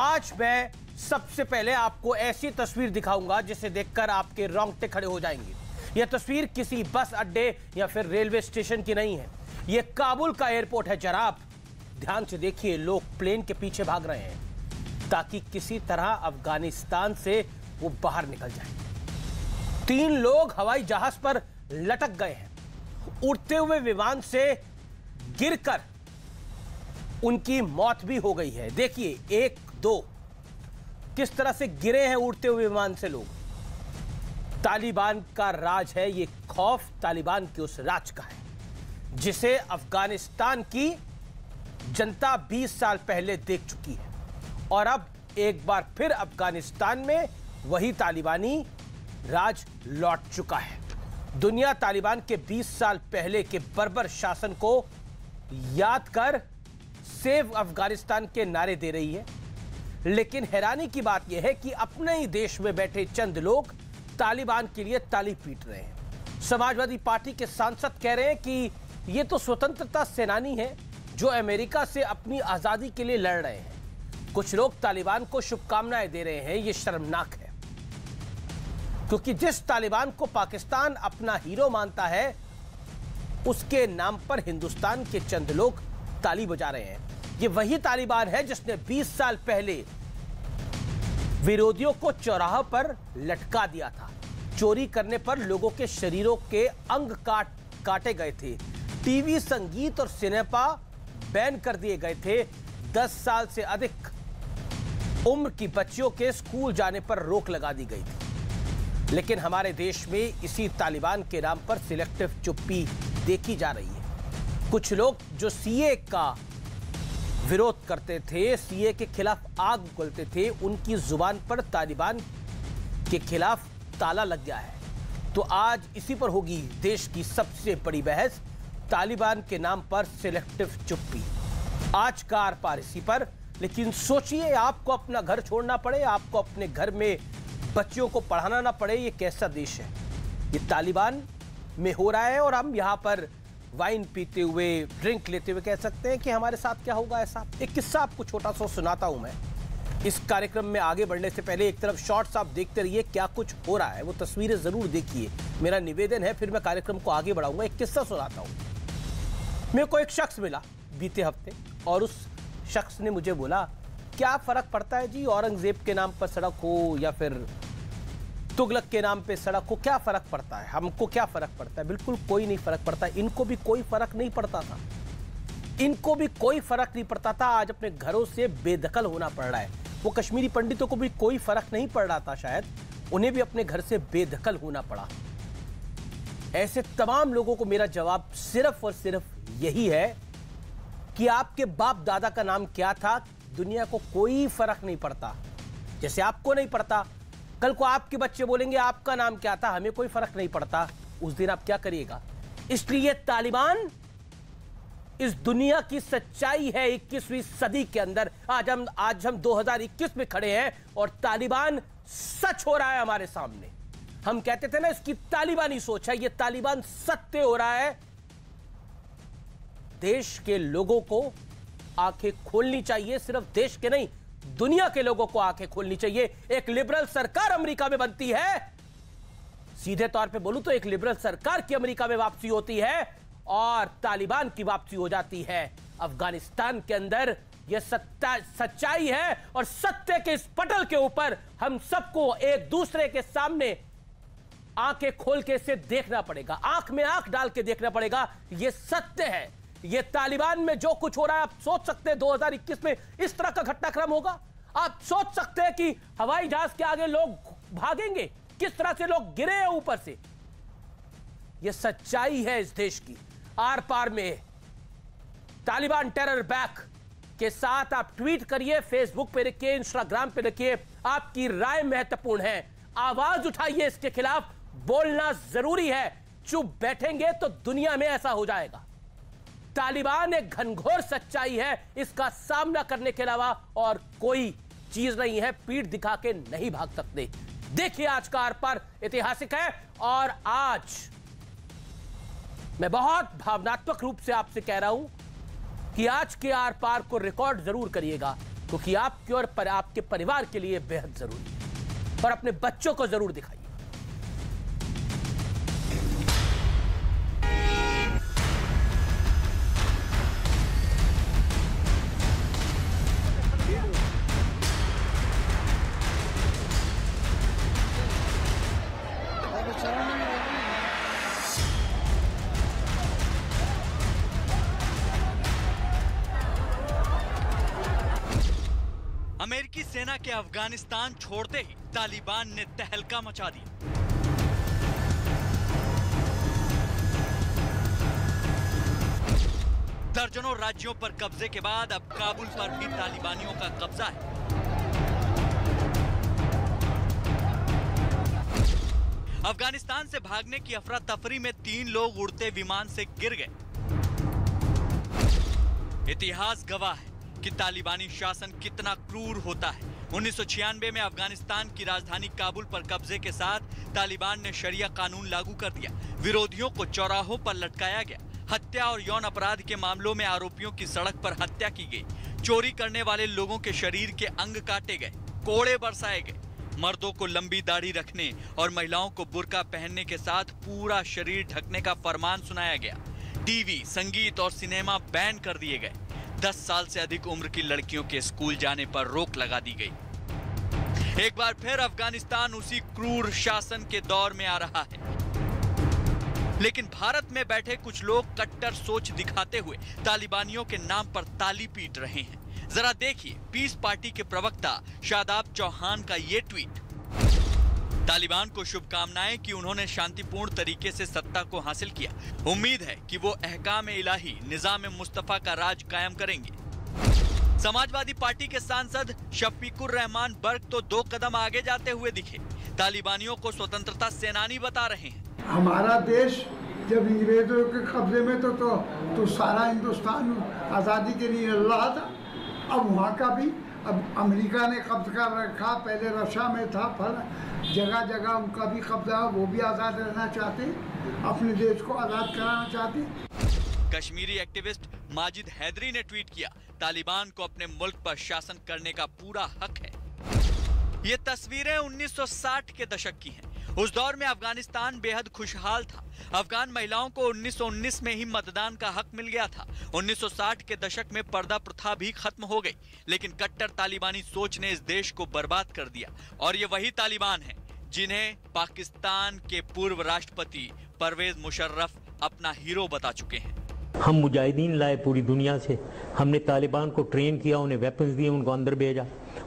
आज मैं सबसे पहले आपको ऐसी तस्वीर दिखाऊंगा जिसे देखकर आपके रोंगटे खड़े हो जाएंगे। यह तस्वीर किसी बस अड्डे या फिर रेलवे स्टेशन की नहीं है। यह काबुल का एयरपोर्ट है जनाब। ध्यान से देखिए, लोग प्लेन के पीछे भाग रहे हैं ताकि किसी तरह अफगानिस्तान से वो बाहर निकल जाए। 3 लोग हवाई जहाज पर लटक गए हैं। उड़ते हुए विमान से गिरकर उनकी मौत भी हो गई है। देखिए 1, 2 किस तरह से गिरे हैं उड़ते हुए विमान से लोग। तालिबान का राज है ये, खौफ तालिबान के उस राज का है जिसे अफगानिस्तान की जनता 20 साल पहले देख चुकी है। और अब एक बार फिर अफगानिस्तान में वही तालिबानी राज लौट चुका है। दुनिया तालिबान के 20 साल पहले के बर्बर शासन को याद कर सेव अफगानिस्तान के नारे दे रही है। लेकिन हैरानी की बात यह है कि अपने ही देश में बैठे चंद लोग तालिबान के लिए ताली पीट रहे हैं। समाजवादी पार्टी के सांसद कह रहे हैं कि ये तो स्वतंत्रता सेनानी है जो अमेरिका से अपनी आजादी के लिए लड़ रहे हैं। कुछ लोग तालिबान को शुभकामनाएं दे रहे हैं। ये शर्मनाक है क्योंकि जिस तालिबान को पाकिस्तान अपना हीरो मानता है उसके नाम पर हिंदुस्तान के चंद लोग ताली बजा रहे हैं। ये वही तालिबान है जिसने 20 साल पहले विरोधियों को चौराहे पर लटका दिया था। चोरी करने पर लोगों के शरीरों के अंग काटे गए थे। टीवी, संगीत और सिनेमा बैन कर दिए गए थे। 10 साल से अधिक उम्र की बच्चियों के स्कूल जाने पर रोक लगा दी गई थी। लेकिन हमारे देश में इसी तालिबान के नाम पर सिलेक्टिव चुप्पी देखी जा रही है। कुछ लोग जो सीए का विरोध करते थे, सीए के खिलाफ आग उगलते थे, उनकी जुबान पर तालिबान के खिलाफ ताला लग गया है। तो आज इसी पर होगी देश की सबसे बड़ी बहस, तालिबान के नाम पर सिलेक्टिव चुप्पी। आज का आर पार इसी पर। लेकिन सोचिए, आपको अपना घर छोड़ना पड़े, आपको अपने घर में बच्चियों को पढ़ाना ना पड़े, ये कैसा देश है। ये तालिबान में हो रहा है और हम यहाँ पर वाइन पीते हुए, ड्रिंक लेते हुए कह सकते हैं कि हमारे साथ क्या होगा। ऐसा एक किस्सा आपको छोटा सा सुनाता हूं मैं। इस कार्यक्रम में आगे बढ़ने से पहले एक तरफ शॉर्ट्स आप देखते रहिए, क्या कुछ हो रहा है वो तस्वीरें जरूर देखिए, मेरा निवेदन है। फिर मैं कार्यक्रम को आगे बढ़ाऊंगा। एक किस्सा सुनाता हूं। मेरे को एक शख्स मिला बीते हफ्ते और उस शख्स ने मुझे बोला, क्या फर्क पड़ता है जी, औरंगजेब के नाम पर सड़क हो या फिर तुगलक के नाम पे सड़क हो, क्या फर्क पड़ता है, हमको क्या फर्क पड़ता है। बिल्कुल कोई नहीं फर्क पड़ता। इनको भी कोई फर्क नहीं पड़ता था। इनको भी कोई फर्क नहीं पड़ता था। आज अपने घरों से बेदखल होना पड़ रहा है। वो कश्मीरी पंडितों को भी कोई फर्क नहीं पड़ रहा था, शायद उन्हें भी अपने घर से बेदखल होना पड़ा। ऐसे तमाम लोगों को मेरा जवाब सिर्फ और सिर्फ यही है कि आपके बाप दादा का नाम क्या था, दुनिया को कोई फर्क नहीं पड़ता। जैसे आपको नहीं पड़ता, कल को आपके बच्चे बोलेंगे आपका नाम क्या था, हमें कोई फर्क नहीं पड़ता। उस दिन आप क्या करिएगा। इसलिए तालिबान इस दुनिया की सच्चाई है 21वीं सदी के अंदर। आज हम 2021 में खड़े हैं और तालिबान सच हो रहा है हमारे सामने। हम कहते थे ना इसकी तालिबानी सोच है, ये तालिबान सत्य हो रहा है। देश के लोगों को आंखें खोलनी चाहिए, सिर्फ देश के नहीं, दुनिया के लोगों को आंखें खोलनी चाहिए। एक लिबरल सरकार अमेरिका में बनती है, सीधे तौर पे बोलूं तो एक लिबरल सरकार की अमेरिका में वापसी होती है और तालिबान की वापसी हो जाती है अफगानिस्तान के अंदर। यह सच्चाई है और सत्य के इस पटल के ऊपर हम सबको एक दूसरे के सामने आंखें खोल के इसे देखना पड़ेगा, आंख में आंख डाल के देखना पड़ेगा। यह सत्य है। ये तालिबान में जो कुछ हो रहा है, आप सोच सकते हैं 2021 में इस तरह का घटनाक्रम होगा। आप सोच सकते हैं कि हवाई जहाज के आगे लोग भागेंगे, किस तरह से लोग गिरे हैं ऊपर से। यह सच्चाई है इस देश की। आर पार में तालिबान टेरर बैक के साथ आप ट्वीट करिए, फेसबुक पे रखिए, इंस्टाग्राम पे रखिए। आपकी राय महत्वपूर्ण है। आवाज उठाइए इसके खिलाफ, बोलना जरूरी है। चुप बैठेंगे तो दुनिया में ऐसा हो जाएगा। तालिबान एक घनघोर सच्चाई है, इसका सामना करने के अलावा और कोई चीज नहीं है। पीठ दिखा के नहीं भाग सकते। देखिए आज का आर पार ऐतिहासिक है और आज मैं बहुत भावनात्मक रूप से आपसे कह रहा हूं कि आज के आर पार को रिकॉर्ड जरूर करिएगा। क्योंकि आपके और आपके परिवार के लिए बेहद जरूरी है। और अपने बच्चों को जरूर दिखाइए। अमेरिकी सेना के अफगानिस्तान छोड़ते ही तालिबान ने तहलका मचा दिया। दर्जनों राज्यों पर कब्जे के बाद अब काबुल पर भी तालिबानियों का कब्जा है। अफगानिस्तान से भागने की अफरा तफरी में 3 लोग उड़ते विमान से गिर गए। इतिहास गवाह है कि तालिबानी शासन कितना क्रूर होता है। 1996 में अफगानिस्तान की राजधानी काबुल पर कब्जे के साथ तालिबान ने शरिया कानून लागू कर दिया। विरोधियों को चौराहों पर लटकाया गया। हत्या और यौन अपराध के मामलों में आरोपियों की सड़क पर हत्या की गई। चोरी करने वाले लोगों के शरीर के अंग काटे गए, कोड़े बरसाए गए। मर्दों को लंबी दाढ़ी रखने और महिलाओं को बुर्का पहनने के साथ पूरा शरीर ढकने का फरमान सुनाया गया। टीवी, संगीत और सिनेमा बैन कर दिए गए। 10 साल से अधिक उम्र की लड़कियों के स्कूल जाने पर रोक लगा दी गई। एक बार फिर अफगानिस्तान उसी क्रूर शासन के दौर में आ रहा है। लेकिन भारत में बैठे कुछ लोग कट्टर सोच दिखाते हुए तालिबानियों के नाम पर ताली पीट रहे हैं। जरा देखिए पीस पार्टी के प्रवक्ता शादाब चौहान का ये ट्वीट। तालिबान को शुभकामनाएं कि उन्होंने शांतिपूर्ण तरीके से सत्ता को हासिल किया। उम्मीद है कि वो अहकाम इलाही निजाम मुस्तफा का राज कायम करेंगे। समाजवादी पार्टी के सांसद शफीकुर रहमान बर्क तो 2 कदम आगे जाते हुए दिखे। तालिबानियों को स्वतंत्रता सेनानी बता रहे हैं। हमारा देश जब अंग्रेजों के कब्जे में तो सारा हिंदुस्तान आज़ादी के लिए लड़ रहा था। अब वहाँ का भी अब अमेरिका ने कब्जा कर रखा, पहले रशिया में था, जगह जगह उनका भी कब्जा, वो भी आज़ाद रहना चाहते, अपने देश को आज़ाद कराना चाहते। कश्मीरी एक्टिविस्ट माजिद हैदरी ने ट्वीट किया, तालिबान को अपने मुल्क पर शासन करने का पूरा हक है। ये तस्वीरें 1960 के दशक की हैं। उस दौर में अफगानिस्तान बेहद खुशहाल था। अफगान महिलाओं को 1919 में ही मतदान का हक मिल गया था। 1960 के दशक में पर्दा प्रथा भी खत्म हो गई। लेकिन कट्टर तालिबानी सोच ने इस देश को बर्बाद कर दिया। और ये वही तालिबान है जिन्हें पाकिस्तान के पूर्व राष्ट्रपति परवेज मुशर्रफ अपना हीरो बता चुके हैं। हम मुजाहिदीन लाए पूरी दुनिया से, हमने तालिबान को ट्रेन किया, उन्हें वेपन्स दिए, उनको अंदर भेजा।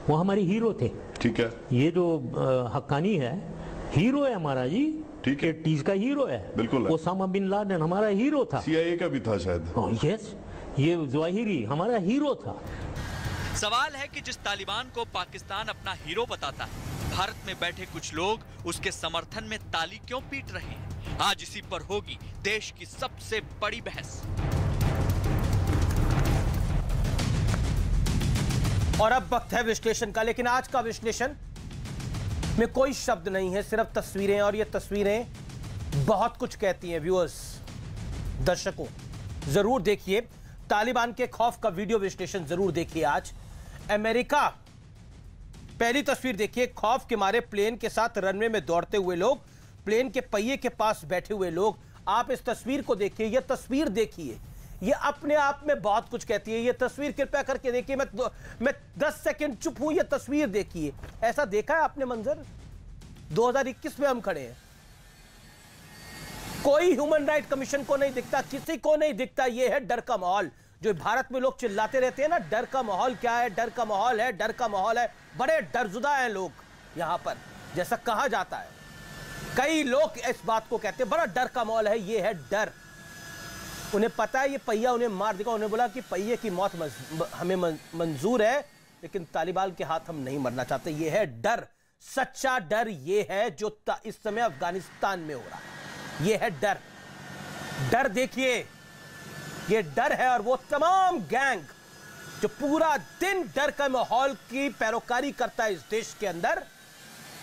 वो हमारे हीरो थे। ठीक है, ये जो हक्कानी है हीरो है हमारा जी। ठीक है, 80s का हीरो है, बिल्कुल। ओसामा बिन लादेन हमारा हीरो था, CIA का भी था शायद। यस, ये ज़वाहिरी हमारा हीरो था। सवाल है कि जिस तालिबान को पाकिस्तान अपना हीरो बताता है, भारत में बैठे कुछ लोग उसके समर्थन में ताली क्यों पीट रहे हैं? आज इसी पर होगी देश की सबसे बड़ी बहस। और अब वक्त है विश्लेषण का, लेकिन आज का विश्लेषण में कोई शब्द नहीं है, सिर्फ तस्वीरें। और ये तस्वीरें बहुत कुछ कहती हैं। व्यूअर्स, दर्शकों, जरूर देखिए तालिबान के खौफ का वीडियो विश्लेषण जरूर देखिए। आज अमेरिका, पहली तस्वीर देखिए, खौफ के मारे प्लेन के साथ रनवे में दौड़ते हुए लोग, प्लेन के पहिए के पास बैठे हुए लोग। आप इस तस्वीर को देखिए, यह तस्वीर देखिए, ये अपने आप में बहुत कुछ कहती है। ये तस्वीर कृपया करके देखिए। मैं 10 सेकंड चुप हूं, ये तस्वीर देखिए। ऐसा देखा है आपने मंजर? 2021 में हम खड़े हैं, कोई ह्यूमन राइट कमीशन को नहीं दिखता, किसी को नहीं दिखता। ये है डर का माहौल जो भारत में लोग चिल्लाते रहते हैं ना। डर का माहौल क्या है? डर का माहौल है, डर का माहौल है। बड़े डरजुदा हैं लोग यहां पर, जैसा कहा जाता है। कई लोग इस बात को कहते हैं बड़ा डर का माहौल है। ये है डर। उन्हें पता है ये पहिया उन्हें मार देगा। उन्हें बोला कि पहिए की मौत हमें मंजूर है, लेकिन तालिबान के हाथ हम नहीं मरना चाहते। ये है डर, सच्चा डर। ये है जो इस समय अफगानिस्तान में हो रहा है। ये है डर। डर देखिए, ये डर है। और वो तमाम गैंग जो पूरा दिन डर का माहौल की पैरोकारी करता है इस देश के अंदर।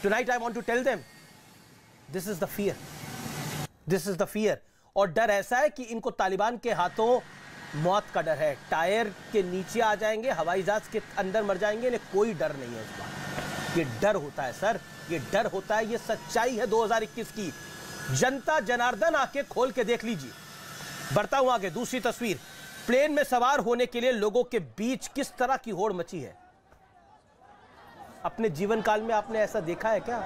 Tonight I want to tell them, this is the fear, this is the fear. और डर ऐसा है कि इनको तालिबान के हाथों मौत का डर है, टायर के नीचे आ जाएंगे, हवाई जहाज के अंदर मर जाएंगे, इन्हें कोई डर नहीं है इस बात। ये डर होता है सर, ये डर होता है, ये सच्चाई है 2021 की। जनता जनार्दन आके खोल के देख लीजिए। बढ़ता हूं आगे, दूसरी तस्वीर। प्लेन में सवार होने के लिए लोगों के बीच किस तरह की होड़ मची है। अपने जीवन काल में आपने ऐसा देखा है क्या?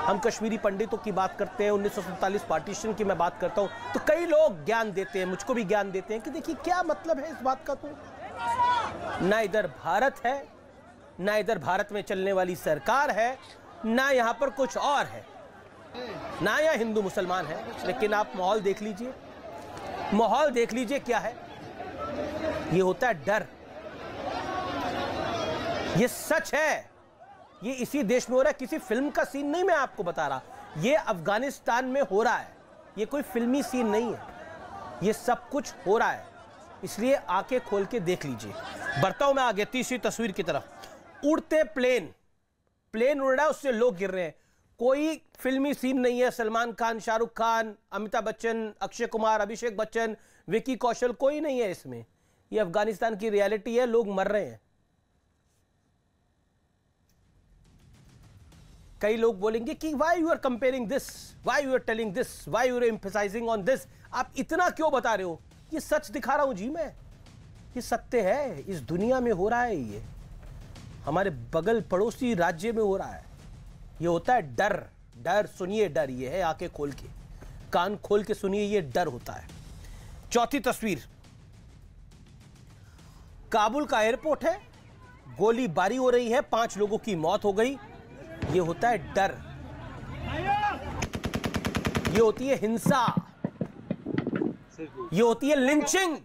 हम कश्मीरी पंडितों की बात करते हैं, 1947 पार्टीशन की मैं बात करता हूं, तो कई लोग ज्ञान देते हैं, मुझको भी ज्ञान देते हैं कि देखिए क्या मतलब है इस बात का। तो ना इधर भारत है, ना इधर भारत में चलने वाली सरकार है, ना यहां पर कुछ और है, ना यहां हिंदू मुसलमान है। लेकिन आप माहौल देख लीजिए, माहौल देख लीजिए क्या है। ये होता है डर। ये सच है, ये इसी देश में हो रहा है, किसी फिल्म का सीन नहीं मैं आपको बता रहा, ये अफगानिस्तान में हो रहा है, ये कोई फिल्मी सीन नहीं है, ये सब कुछ हो रहा है। इसलिए आंखें खोल के देख लीजिए। बढ़ता हूं मैं आगे तीसरी तस्वीर की तरफ। उड़ते प्लेन, प्लेन उड़ रहा है, उससे लोग गिर रहे हैं। कोई फिल्मी सीन नहीं है, सलमान खान, शाहरुख खान, अमिताभ बच्चन, अक्षय कुमार, अभिषेक बच्चन, विकी कौशल, कोई नहीं है इसमें। ये अफगानिस्तान की रियलिटी है, लोग मर रहे हैं। कई लोग बोलेंगे कि why you are comparing this, why you are telling this, why you are emphasising on this, आप इतना क्यों बता रहे हो? ये सच दिखा रहा हूं जी मैं, ये सत्य है, इस दुनिया में हो रहा है, ये हमारे बगल पड़ोसी राज्य में हो रहा है। ये होता है डर। डर सुनिए, डर ये है, आंखें खोल के, कान खोल के सुनिए, ये डर होता है। चौथी तस्वीर, काबुल का एयरपोर्ट है, गोलीबारी हो रही है, 5 लोगों की मौत हो गई। ये होता है डर, ये होती है हिंसा, ये होती है लिंचिंग।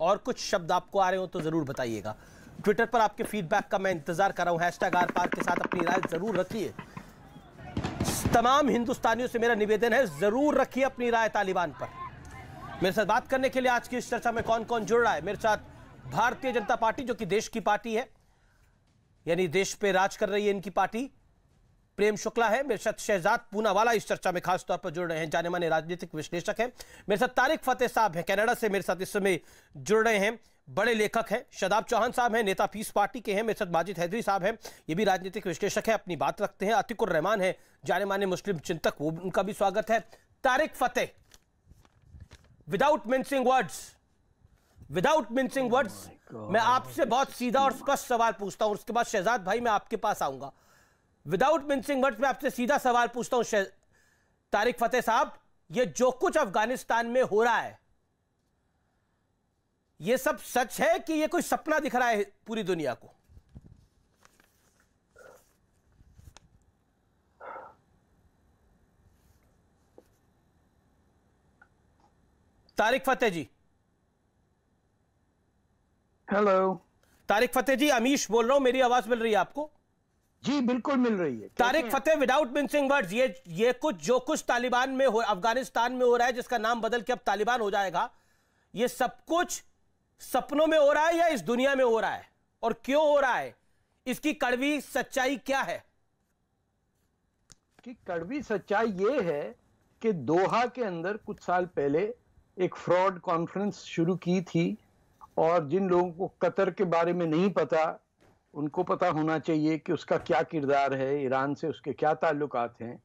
और कुछ शब्द आपको आ रहे हो तो जरूर बताइएगा। ट्विटर पर आपके फीडबैक का मैं इंतजार कर रहा हूं। हैशटैग आरपार के साथ अपनी राय जरूर रखिए। तमाम हिंदुस्तानियों से मेरा निवेदन है, जरूर रखिए अपनी राय तालिबान पर। मेरे साथ बात करने के लिए आज की इस चर्चा में कौन कौन जुड़ रहा है? मेरे साथ भारतीय जनता पार्टी, जो कि देश की पार्टी है, यानी देश पे राज कर रही है इनकी पार्टी, प्रेम शुक्ला है। मेरे साथ शहजाद पूनावाला इस चर्चा में खास तौर पर जुड़ रहे हैं, जाने माने राजनीतिक विश्लेषक हैं। मेरे साथ तारिक फतेह साहब हैं, कनाडा से मेरे साथ इस समय जुड़ रहे हैं, बड़े लेखक हैं। शादाब चौहान साहब हैं, नेता पीस पार्टी के हैं। मेरे साथ माजिद हैदरी साहब हैं, ये भी राजनीतिक विश्लेषक है, अपनी बात रखते हैं। अतिकुर रहमान है, जाने माने मुस्लिम चिंतक, वो उनका भी स्वागत है। तारिक फतेह, विदाउट मिंसिंग वर्ड्स, मैं आपसे बहुत सीधा और स्पष्ट सवाल पूछता हूं, उसके बाद शहजाद भाई मैं आपके पास आऊंगा। विदाउट मिंसिंग वर्ड्स में आपसे सीधा सवाल पूछता हूं तारिक फतेह साहब, ये जो कुछ अफगानिस्तान में हो रहा है, ये सब सच है कि ये कोई सपना दिख रहा है पूरी दुनिया को? तारिक फतेह जी। हेलो तारिक फतेह जी, अमीश बोल रहा हूं, मेरी आवाज मिल रही है आपको? जी बिल्कुल मिल रही है। तारिक फतेह, विदाउट मिंसिंग वर्ड्स, ये कुछ जो कुछ तालिबान में हो, अफगानिस्तान में हो रहा है, जिसका नाम बदल के अब तालिबान हो जाएगा, ये सब कुछ सपनों में हो रहा है या इस दुनिया में हो रहा है? और क्यों हो रहा है? इसकी कड़वी सच्चाई क्या है? कि कड़वी सच्चाई ये है कि दोहा के अंदर कुछ साल पहले एक फ्रॉड कॉन्फ्रेंस शुरू की थी, और जिन लोगों को कतर के बारे में नहीं पता, उनको पता होना चाहिए कि उसका क्या किरदार है, ईरान से उसके क्या ताल्लुकात हैं।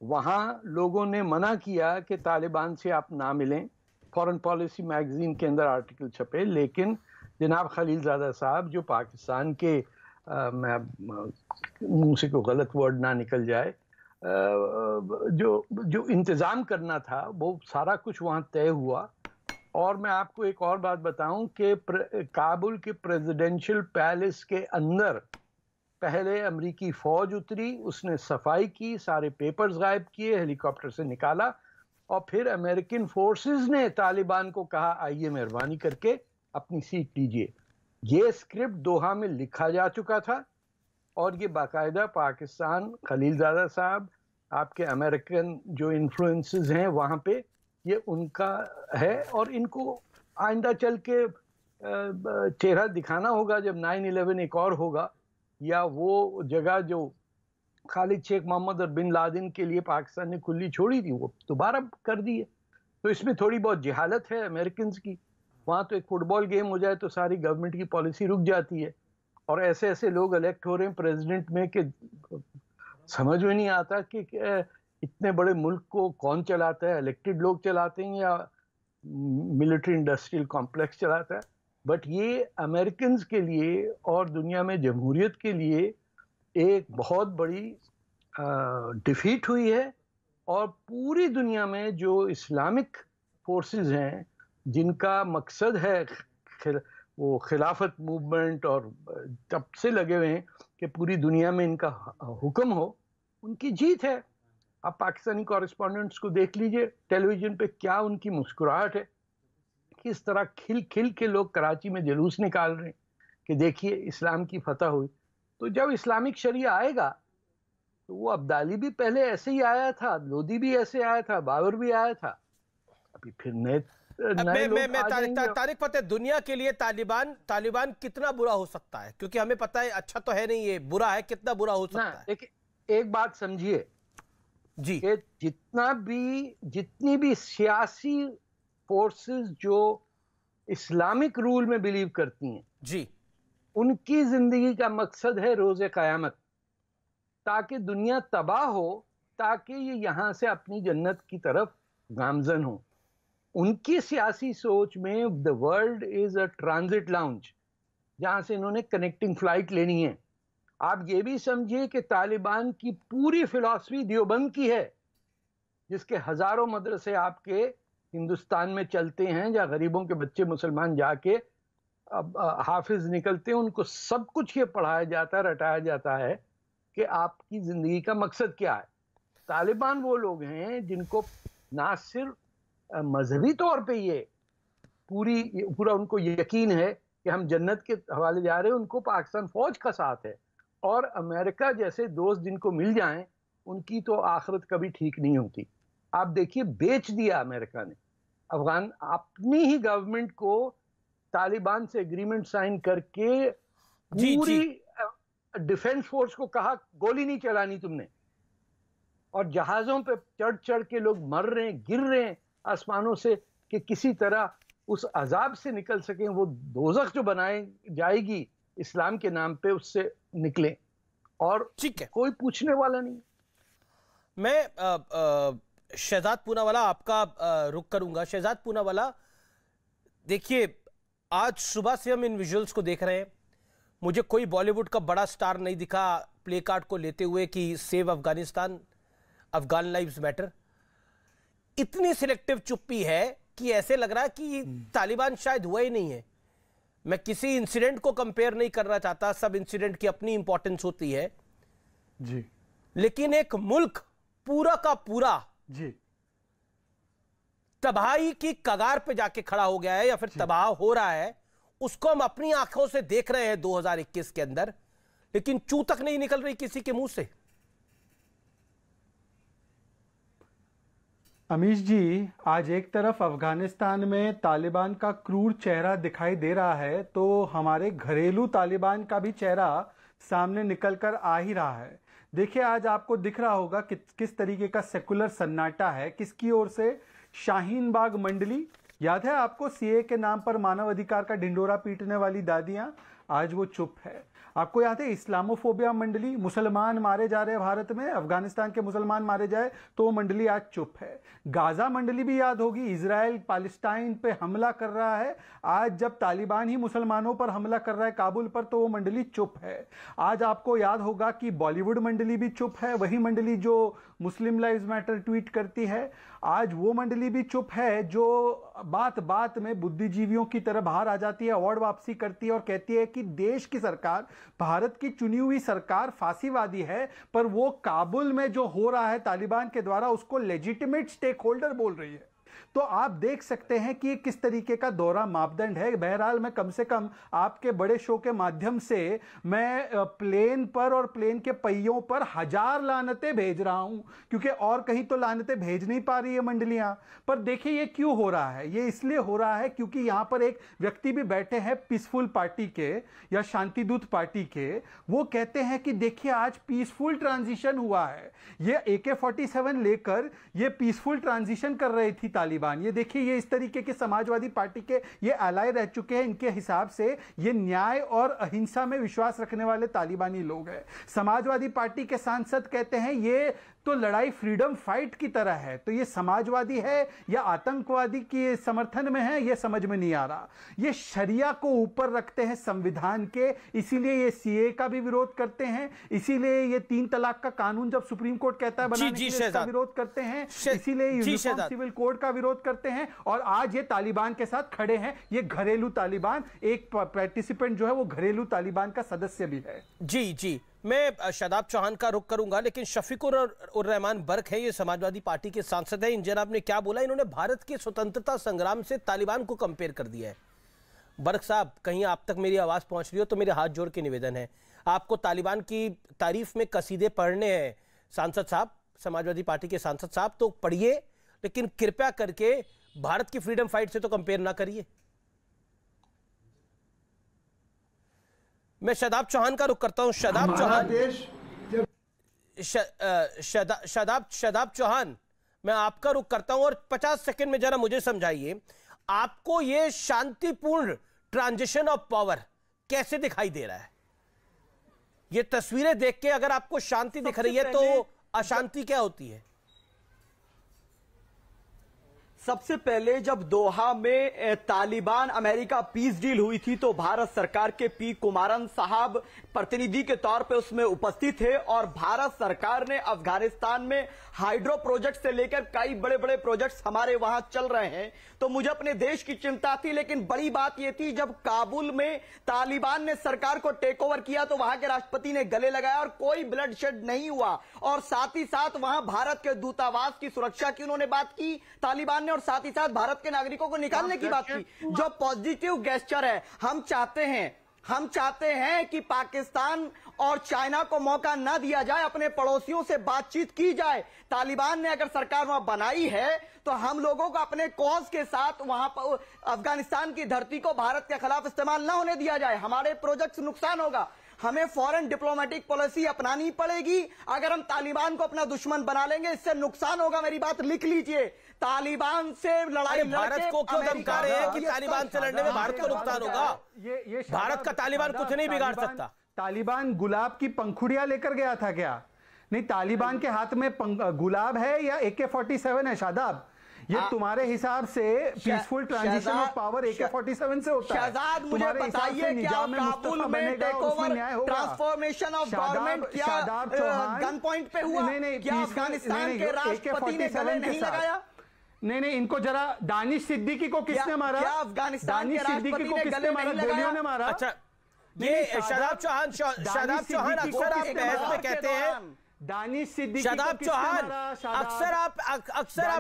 वहाँ लोगों ने मना किया कि तालिबान से आप ना मिलें। फॉरेन पॉलिसी मैगजीन के अंदर आर्टिकल छपे, लेकिन जनाब खलीलजादा साहब, जो पाकिस्तान के मैं मुंह से कोई गलत वर्ड ना निकल जाए, जो इंतज़ाम करना था, वो सारा कुछ वहाँ तय हुआ। और मैं आपको एक और बात बताऊं कि काबुल के प्रेसिडेंशियल पैलेस के अंदर पहले अमेरिकी फौज उतरी, उसने सफाई की, सारे पेपर्स गायब किए, हेलीकॉप्टर से निकाला, और फिर अमेरिकन फोर्सेस ने तालिबान को कहा आइए मेहरबानी करके अपनी सीट लीजिए। ये स्क्रिप्ट दोहा में लिखा जा चुका था, और ये बाकायदा पाकिस्तान, खलीलजादा साहब, आपके अमेरिकन जो इन्फ्लुएंसेस हैं वहाँ पे, ये उनका है। और इनको आइंदा चल के चेहरा दिखाना होगा जब 9/11 एक और होगा, या वो जगह जो खालिद शेख मोहम्मद और बिन लादेन के लिए पाकिस्तान ने खुली छोड़ी थी, वो दोबारा कर दी है। तो इसमें थोड़ी बहुत जहालत है अमेरिकन की, वहां तो एक फुटबॉल गेम हो जाए तो सारी गवर्नमेंट की पॉलिसी रुक जाती है, और ऐसे ऐसे लोग इलेक्ट हो रहे हैं प्रेसिडेंट में कि समझ में नहीं आता कि इतने बड़े मुल्क को कौन चलाता है, इलेक्टेड लोग चलाते हैं या मिलिट्री इंडस्ट्रियल कॉम्प्लेक्स चलाता है। बट ये अमेरिकन के लिए और दुनिया में जमहूरियत के लिए एक बहुत बड़ी डिफीट हुई है, और पूरी दुनिया में जो इस्लामिक फोर्सेस हैं जिनका मकसद है वो खिलाफत मूवमेंट, और तब से लगे हुए हैं कि पूरी दुनिया में इनका हुक्म हो, उनकी जीत है। आप पाकिस्तानी कॉरेस्पॉन्डेंट्स को देख लीजिए टेलीविजन पे, क्या उनकी मुस्कुराहट है, किस तरह खिल खिल के लोग कराची में जुलूस निकाल रहे हैं कि देखिए इस्लाम की फतह हुई। तो जब इस्लामिक शरिया आएगा तो वो अब्दाली भी पहले ऐसे ही आया था, लोदी भी ऐसे आया था, बाबर भी आया था, अभी फिर नए तारिक फतेह, दुनिया के लिए तालिबान कितना बुरा हो सकता है? क्योंकि हमें पता है अच्छा तो है नहीं, ये बुरा है, कितना बुरा हो सकता है? एक बात समझिए जी, कि जितनी भी सियासी फोर्सेस जो इस्लामिक रूल में बिलीव करती हैं जी, उनकी जिंदगी का मकसद है रोज़े क़यामत, ताकि दुनिया तबाह हो, ताकि ये यहां से अपनी जन्नत की तरफ गामजन हो। उनकी सियासी सोच में the world is a transit lounge, जहां से इन्होंने कनेक्टिंग फ्लाइट लेनी है। आप ये भी समझिए कि तालिबान की पूरी फिलॉसफी देवबंद की है, जिसके हजारों मदरसे आपके हिंदुस्तान में चलते हैं, जहाँ गरीबों के बच्चे मुसलमान जाके हाफिज निकलते हैं, उनको सब कुछ ये पढ़ाया जाता है, रटाया जाता है कि आपकी जिंदगी का मकसद क्या है। तालिबान वो लोग हैं जिनको ना सिर्फ मजहबी तौर पे ये पूरा उनको यकीन है कि हम जन्नत के हवाले जा रहे हैं, उनको पाकिस्तान फौज का साथ है, और अमेरिका जैसे दोस्त जिनको मिल जाएं उनकी तो आखिरत कभी ठीक नहीं होती। आप देखिए, बेच दिया अमेरिका ने अफगान अपनी ही गवर्नमेंट को, तालिबान से एग्रीमेंट साइन करके पूरी डिफेंस फोर्स को कहा गोली नहीं चलानी तुमने, और जहाजों पे चढ़ चढ़ के लोग मर रहे हैं, गिर रहे हैं आसमानों से कि किसी तरह उस अजाब से निकल सकें, वो दोज़ख जो बनाई जाएगी इस्लाम के नाम पे उससे निकलें, और ठीक है, कोई पूछने वाला नहीं। मैं शहजाद पूनावाला आपका रुख करूंगा। शहजाद पूनावाला, देखिए आज सुबह से हम इन विजुअल्स को देख रहे हैं, मुझे कोई बॉलीवुड का बड़ा स्टार नहीं दिखा प्ले कार्ड को लेते हुए कि save Afghanistan, Afghan lives matter. इतनी सिलेक्टिव चुप्पी है कि ऐसे लग रहा है कि तालिबान शायद हुआ ही नहीं है। मैं किसी इंसिडेंट को कंपेयर नहीं करना चाहता, सब इंसिडेंट की अपनी इंपॉर्टेंस होती है जी, लेकिन एक मुल्क पूरा का पूरा जी तबाही की कगार पे जाके खड़ा हो गया है, या फिर तबाह हो रहा है, उसको हम अपनी आंखों से देख रहे हैं 2021 के अंदर, लेकिन चू तक नहीं निकल रही किसी के मुंह से। अमीश जी, आज एक तरफ अफगानिस्तान में तालिबान का क्रूर चेहरा दिखाई दे रहा है, तो हमारे घरेलू तालिबान का भी चेहरा सामने निकल कर आ ही रहा है। देखिए, आज आपको दिख रहा होगा कि किस तरीके का सेकुलर सन्नाटा है। किसकी ओर से? शाहीन बाग मंडली, याद है आपको, सीए के नाम पर मानव अधिकार का ढिंडोरा पीटने वाली दादियां, आज वो चुप है। आपको याद है इस्लामोफोबिया मंडली, मुसलमान मारे जा रहे हैं भारत में, अफगानिस्तान के मुसलमान मारे जाए तो वो मंडली आज चुप है। गाजा मंडली भी याद होगी, इजराइल पालिस्ताइन पे हमला कर रहा है, आज जब तालिबान ही मुसलमानों पर हमला कर रहा है काबुल पर, तो वो मंडली चुप है। आज आपको याद होगा कि बॉलीवुड मंडली भी चुप है, वही मंडली जो मुस्लिम लाइव्स मैटर ट्वीट करती है, आज वो मंडली भी चुप है जो बात बात में बुद्धिजीवियों की तरह बाहर आ जाती है, अवार्ड वापसी करती है और कहती है कि देश की सरकार, भारत की चुनी हुई सरकार फांसीवादी है, पर वो काबुल में जो हो रहा है तालिबान के द्वारा उसको लेजिटिमेट स्टेक होल्डर बोल रही है। तो आप देख सकते हैं कि किस तरीके का दोहरा मापदंड है। बहरहाल मैं कम से कम आपके बड़े शो के माध्यम से मैं प्लेन पर और प्लेन के पहियों पर 1000 लानतें भेज रहा हूं, क्योंकि और कहीं तो लानतें भेज नहीं पा रही है मंडलियां। पर देखिए ये क्यों हो रहा है, ये इसलिए हो रहा है क्योंकि यहां पर एक व्यक्ति भी बैठे हैं पीसफुल पार्टी के या शांतिदूत पार्टी के, वो कहते हैं कि देखिए आज पीसफुल ट्रांजिशन हुआ है, ये AK-47 लेकर ये पीसफुल ट्रांजिशन कर रही थी तालिबान। ये देखिए, ये इस तरीके के समाजवादी पार्टी के ये एलाय रह चुके हैं। इनके हिसाब से ये न्याय और अहिंसा में विश्वास रखने वाले तालिबानी लोग हैं। समाजवादी पार्टी के सांसद कहते हैं ये तो लड़ाई फ्रीडम फाइट की तरह है। तो ये समाजवादी है या आतंकवादी के समर्थन में है, ये समझ में नहीं आ रहा। ये शरिया को ऊपर रखते हैं संविधान के, इसीलिए ये सीए का भी विरोध करते हैं, इसीलिए ये 3 तलाक का कानून जब सुप्रीम कोर्ट कहता है बनाने के लिए इसका विरोध करते हैं, इसीलिए यूनिफॉर्म सिविल कोड का विरोध करते हैं। और आज ये तालिबान के साथ खड़े हैं। ये घरेलू तालिबान, एक पार्टिसिपेंट जो है वो घरेलू तालिबान का सदस्य भी है। जी जी, मैं शादाब चौहान का रुख करूंगा, लेकिन शफीकुर उर रहमान बर्क है, ये समाजवादी पार्टी के सांसद हैं। इन जनाब ने क्या बोला? इन्होंने भारत के स्वतंत्रता संग्राम से तालिबान को कंपेयर कर दिया है। बर्क साहब, कहीं आप तक मेरी आवाज पहुंच रही हो तो मेरे हाथ जोड़ के निवेदन है, आपको तालिबान की तारीफ में कसीदे पढ़ने हैं सांसद साहब, समाजवादी पार्टी के सांसद साहब, तो पढ़िए, लेकिन कृपया करके भारत की फ्रीडम फाइट से तो कंपेयर ना करिए। मैं शादाब चौहान का रुख करता हूं। शादाब चौहान, शादाब चौहान, मैं आपका रुख करता हूं और 50 सेकंड में जरा मुझे समझाइए, आपको ये शांतिपूर्ण ट्रांजिशन ऑफ पावर कैसे दिखाई दे रहा है? ये तस्वीरें देख के अगर आपको शांति दिख रही है तो अशांति क्या होती है? सबसे पहले जब दोहा में तालिबान अमेरिका पीस डील हुई थी तो भारत सरकार के पी कुमारन साहब प्रतिनिधि के तौर पे उसमें उपस्थित थे और भारत सरकार ने अफगानिस्तान में हाइड्रो प्रोजेक्ट से लेकर कई बड़े बड़े प्रोजेक्ट्स हमारे वहां चल रहे हैं। तो मुझे अपने देश की चिंता थी, लेकिन बड़ी बात यह थी जब काबुल में तालिबान ने सरकार को टेक ओवर किया तो वहां के राष्ट्रपति ने गले लगाया और कोई ब्लड शेड नहीं हुआ। और साथ ही साथ वहां भारत के दूतावास की सुरक्षा की उन्होंने बात की तालिबान ने, और साथ ही साथ भारत के नागरिकों को निकालने की बात की, जो पॉजिटिव गेस्चर है। हम चाहते हैं कि पाकिस्तान और चाइना को मौका ना दिया जाए, अपने पड़ोसियों से बातचीत की जाए। तालिबान ने अगर सरकार वहां बनाई है तो हम लोगों को अपने कॉज के साथ वहां पर अफगानिस्तान की धरती को भारत के खिलाफ इस्तेमाल ना होने दिया जाए। हमारे प्रोजेक्ट नुकसान होगा, हमें फॉरेन डिप्लोमेटिक पॉलिसी अपनानी पड़ेगी। अगर हम तालिबान को अपना दुश्मन बना लेंगे इससे नुकसान होगा, मेरी बात लिख लीजिए। तालिबान से लड़ाई भारत को क्यों धमका रहे हैं कि तालिबान से लड़ने में भारत को नुकसान होगा? भारत का तालिबान कुछ नहीं बिगाड़ सकता। तालिबान गुलाब की पंखुड़ियां लेकर गया था क्या? नहीं, तालिबान के हाथ में गुलाब है या AK-47 है? शादाब, ये तुम्हारे हिसाब से peaceful transition of power AK-47 से होता है? शहजाद, मुझे बताइए क्या काबुल में take over transformation of government क्या गन पॉइंट पे हुआ? क्या अफगानिस्तान के राष्ट्रपति ने गले नहीं लगाया? नहीं, इनको जरा, दानिश सिद्दीकी को किसने मारा? अफगानिस्तान के राष्ट्रपति ने गले नहीं लगाया? ने मारा। अच्छा, ये शादाब चौहान अक्सर आप बहस में कहते हैं, दानिश सिद्दीकी, शादाब चौहान अक्सर आप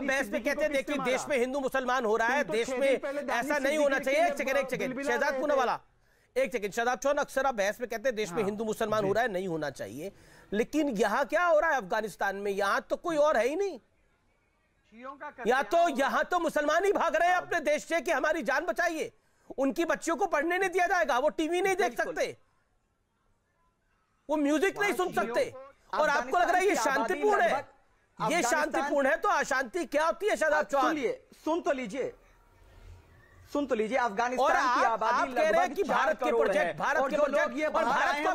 बहस में कहते हैं, देखिए देश में हिंदू मुसलमान हो रहा है, देश में ऐसा नहीं होना चाहिए। एक सेकंड शहजाद पूनावाला, एक सेकंड। शादाब चौहान अक्सर आप बहस में कहते हैं देश में हिंदू मुसलमान हो रहा है, नहीं होना चाहिए, लेकिन यहां क्या हो रहा है अफगानिस्तान में? यहां तो कोई और है ही नहीं। यहां तो मुसलमान ही भाग रहे हैं अपने देश से कि हमारी जान बचाइए। उनकी बच्चियों को पढ़ने नहीं दिया जाएगा, वो टीवी नहीं देख सकते, वो म्यूजिक नहीं सुन सकते, और आपको लग रहा है ये शांतिपूर्ण है? ये शांतिपूर्ण है तो अशांति क्या होती है? शादाब चौहान, सुन तो लीजिए अफगानिस्तान की आबादी कह रहे हैं कि भारत के प्रोजेक्ट, भारत को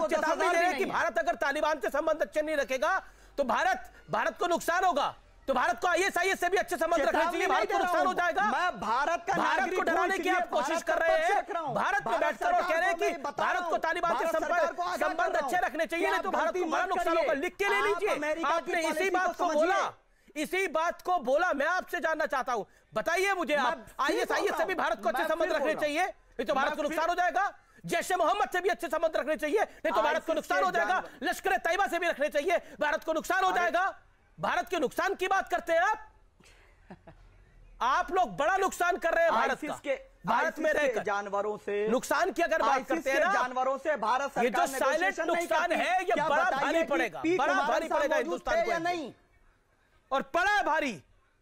चेतावनी दे रहे हैं कि भारत अगर तालिबान से संबंध अच्छे नहीं रखेगा तो भारत को नुकसान होगा। तो भारत को ISIS से भी अच्छे संबंध रखने चाहिए, भारत को नुकसान हो जाएगा। मैं भारत को डराने की आप कोशिश कर रहे हैं, भारत में बैठकर और कह रहे हैं कि भारत को तालिबान से संबंध अच्छे रखने चाहिए, नहीं तो भारत को बड़ा नुकसान होगा। लिख के ले लीजिए, आपने इसी बात को बोला। मैं आपसे जानना चाहता हूं, बताइए मुझे, आप ISIS से भी भारत को अच्छे संबंध रखने चाहिए, नहीं तो भारत को नुकसान हो जाएगा। जैसे मोहम्मद से भी अच्छे संबंध रखने चाहिए, नहीं तो भारत को नुकसान हो जाएगा। लश्कर तैयबा से भी रखने चाहिए, भारत को नुकसान हो जाएगा। भारत के नुकसान की बात करते हैं आप लोग बड़ा नुकसान कर रहे हैं भारत का। भारत में रहकर जानवरों से नुकसान की अगर बात करते हैं ना, जानवरों से भारत सरकार, ये जो साइलेंट नुकसान है ये बड़ा भारी पड़ेगा, बड़ा भारी पड़ेगा हिंदुस्तान को या नहीं, और बड़ा भारी।